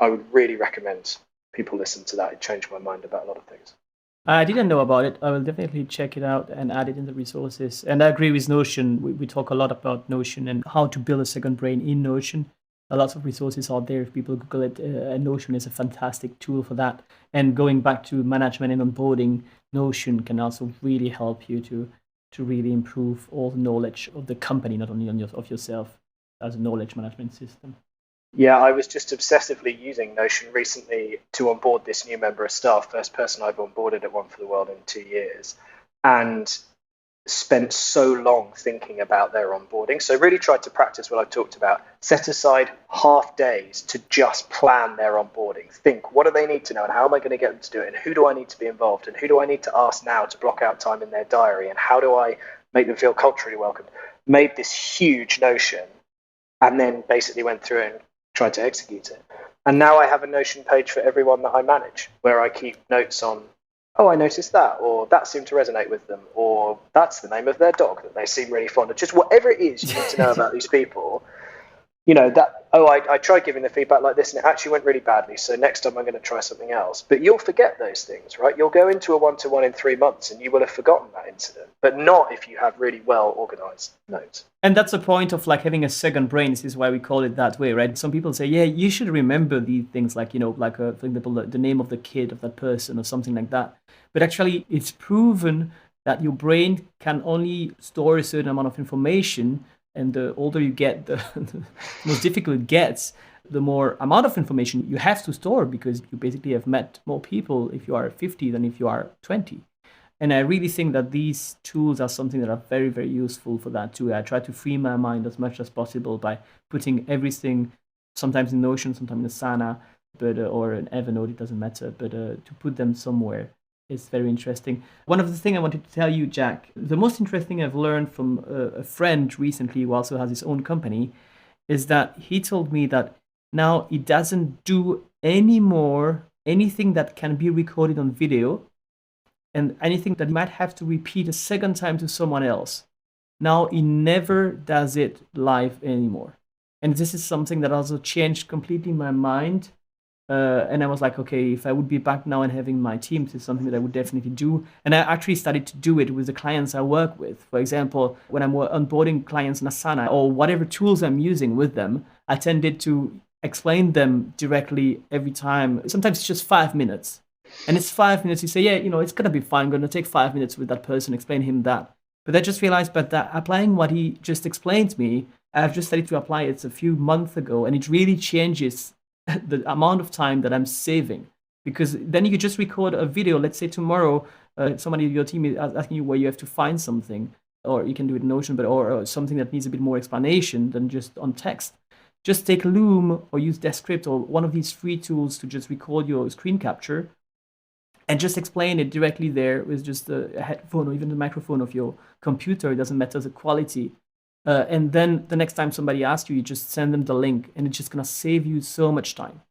would really recommend people listen to that. It changed my mind about a lot of things. I didn't know about it. I will definitely check it out and add it in the resources. And I agree with Notion. We talk a lot about Notion and how to build a second brain in Notion. A lot of resources out there. If people Google it, Notion is a fantastic tool for that. And going back to management and onboarding, Notion can also really help you to really improve all the knowledge of the company, not only of yourself, as a knowledge management system. Yeah, I was just obsessively using Notion recently to onboard this new member of staff, first person I've onboarded at One for the World in 2 years, and spent so long thinking about their onboarding. So really tried to practice what I've talked about. Set aside half days to just plan their onboarding. Think, what do they need to know and how am I going to get them to do it? And who do I need to be involved? And who do I need to ask now to block out time in their diary? And how do I make them feel culturally welcomed? Made this huge Notion. and then basically went through and tried to execute it. And now I have a Notion page for everyone that I manage, where I keep notes on, oh, I noticed that, or that seemed to resonate with them, or that's the name of their dog that they seem really fond of. Just whatever it is you need to know about these people. I tried giving the feedback like this and it actually went really badly, so next time I'm going to try something else. But you'll forget those things, right? You'll go into a one-to-one in 3 months and you will have forgotten that incident, but not if you have really well organized notes. And that's the point of like having a second brain. This is why we call it that way, right? Some people say, yeah, you should remember these things, like, for example, the name of the kid of that person or something like that. But actually, it's proven that your brain can only store a certain amount of information. And the older you get, the most difficult it gets, the more amount of information you have to store, because you basically have met more people if you are 50 than if you are 20. And I really think that these tools are something that are very, very useful for that too. I try to free my mind as much as possible by putting everything, sometimes in Notion, sometimes in Asana, or in Evernote, it doesn't matter, but to put them somewhere. It's very interesting. One of the things I wanted to tell you, Jack, the most interesting I've learned from a friend recently who also has his own company, is that he told me that now he doesn't do anymore anything that can be recorded on video and anything that he might have to repeat a second time to someone else. Now he never does it live anymore. And this is something that also changed completely my mind. And I was like, okay, if I would be back now and having my team, this is something that I would definitely do. And I actually started to do it with the clients I work with. For example, when I'm onboarding clients in Asana or whatever tools I'm using with them, I tended to explain them directly every time. Sometimes it's just 5 minutes. And it's 5 minutes. You say, yeah, it's going to be fine. I'm going to take 5 minutes with that person, explain him that. But I just realized that applying what he just explained to me, I've just started to apply it a few months ago, and it really changes the amount of time that I'm saving, because then you could just record a video. Let's say tomorrow, somebody in your team is asking you where you have to find something, or you can do it in Notion, or something that needs a bit more explanation than just on text. Just take Loom or use Descript or one of these free tools to just record your screen capture and just explain it directly there with just a headphone or even the microphone of your computer. It doesn't matter the quality. And then the next time somebody asks you, you just send them the link, and it's just going to save you so much time.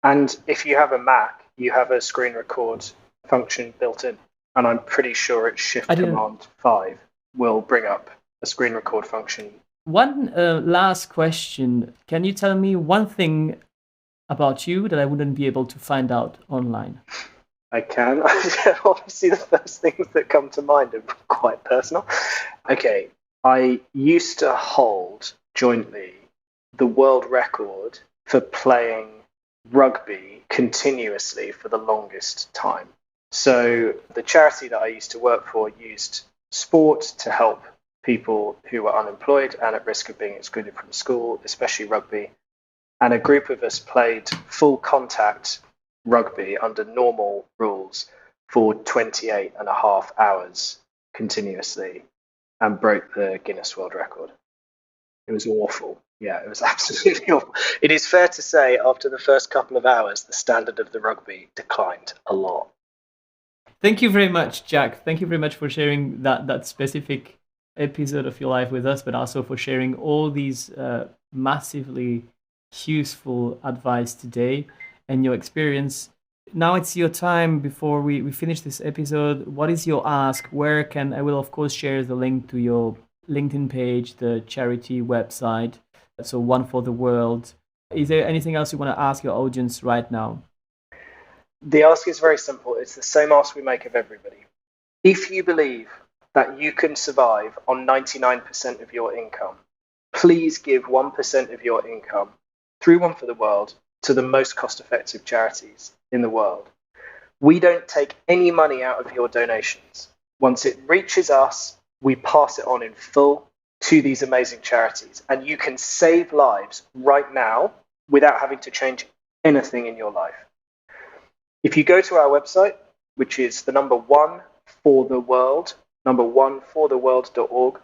And if you have a Mac, you have a screen record function built in. And I'm pretty sure it's Shift Command 5 will bring up a screen record function. One last question. Can you tell me one thing about you that I wouldn't be able to find out online? I can. Obviously, the first things that come to mind are quite personal. Okay. I used to hold jointly the world record for playing rugby continuously for the longest time. So the charity that I used to work for used sport to help people who were unemployed and at risk of being excluded from school, especially rugby. And a group of us played full contact rugby under normal rules for 28 and a half hours continuously, and broke the Guinness World Record. It was awful. Yeah, it was absolutely awful. It is fair to say, after the first couple of hours, the standard of the rugby declined a lot. Thank you very much, Jack. Thank you very much for sharing that specific episode of your life with us, but also for sharing all these massively useful advice today and your experience. Now it's your time. Before we finish this episode, what is your ask? I will of course share the link to your LinkedIn page, the charity website, so One for the World. Is there anything else you want to ask your audience right now? The ask is very simple. It's the same ask we make of everybody. If you believe that you can survive on 99% of your income, please give 1% of your income through One for the World to the most cost-effective charities in the world. We don't take any money out of your donations. Once it reaches us, we pass it on in full to these amazing charities. And you can save lives right now without having to change anything in your life. If you go to our website, which is the number 1 for the world, number1fortheworld.org,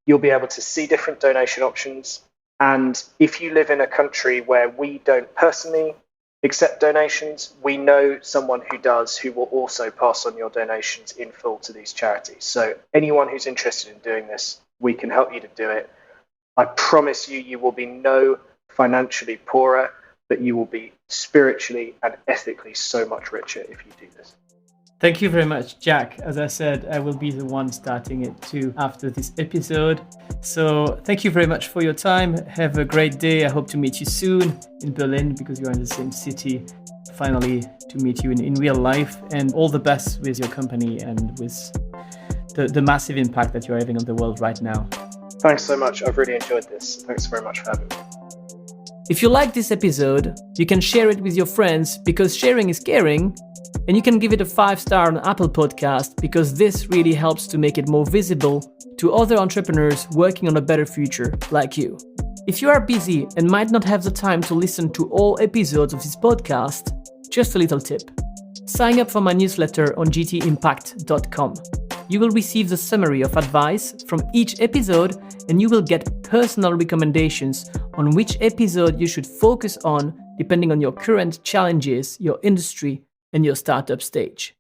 you'll be able to see different donation options. And if you live in a country where we don't personally accept donations, we know someone who does, who will also pass on your donations in full to these charities. So anyone who's interested in doing this, we can help you to do it. I promise you, you will be no financially poorer, but you will be spiritually and ethically so much richer if you do this. Thank you very much, Jack. As I said, I will be the one starting it too after this episode. So thank you very much for your time. Have a great day. I hope to meet you soon in Berlin because you're in the same city. Finally, to meet you in real life, and all the best with your company and with the massive impact that you're having on the world right now. Thanks so much. I've really enjoyed this. Thanks very much for having me. If you like this episode, you can share it with your friends because sharing is caring. And you can give it a 5-star on Apple Podcast because this really helps to make it more visible to other entrepreneurs working on a better future like you. If you are busy and might not have the time to listen to all episodes of this podcast, just a little tip. Sign up for my newsletter on gtimpact.com. You will receive the summary of advice from each episode, and you will get personal recommendations on which episode you should focus on depending on your current challenges, your industry, and your startup stage.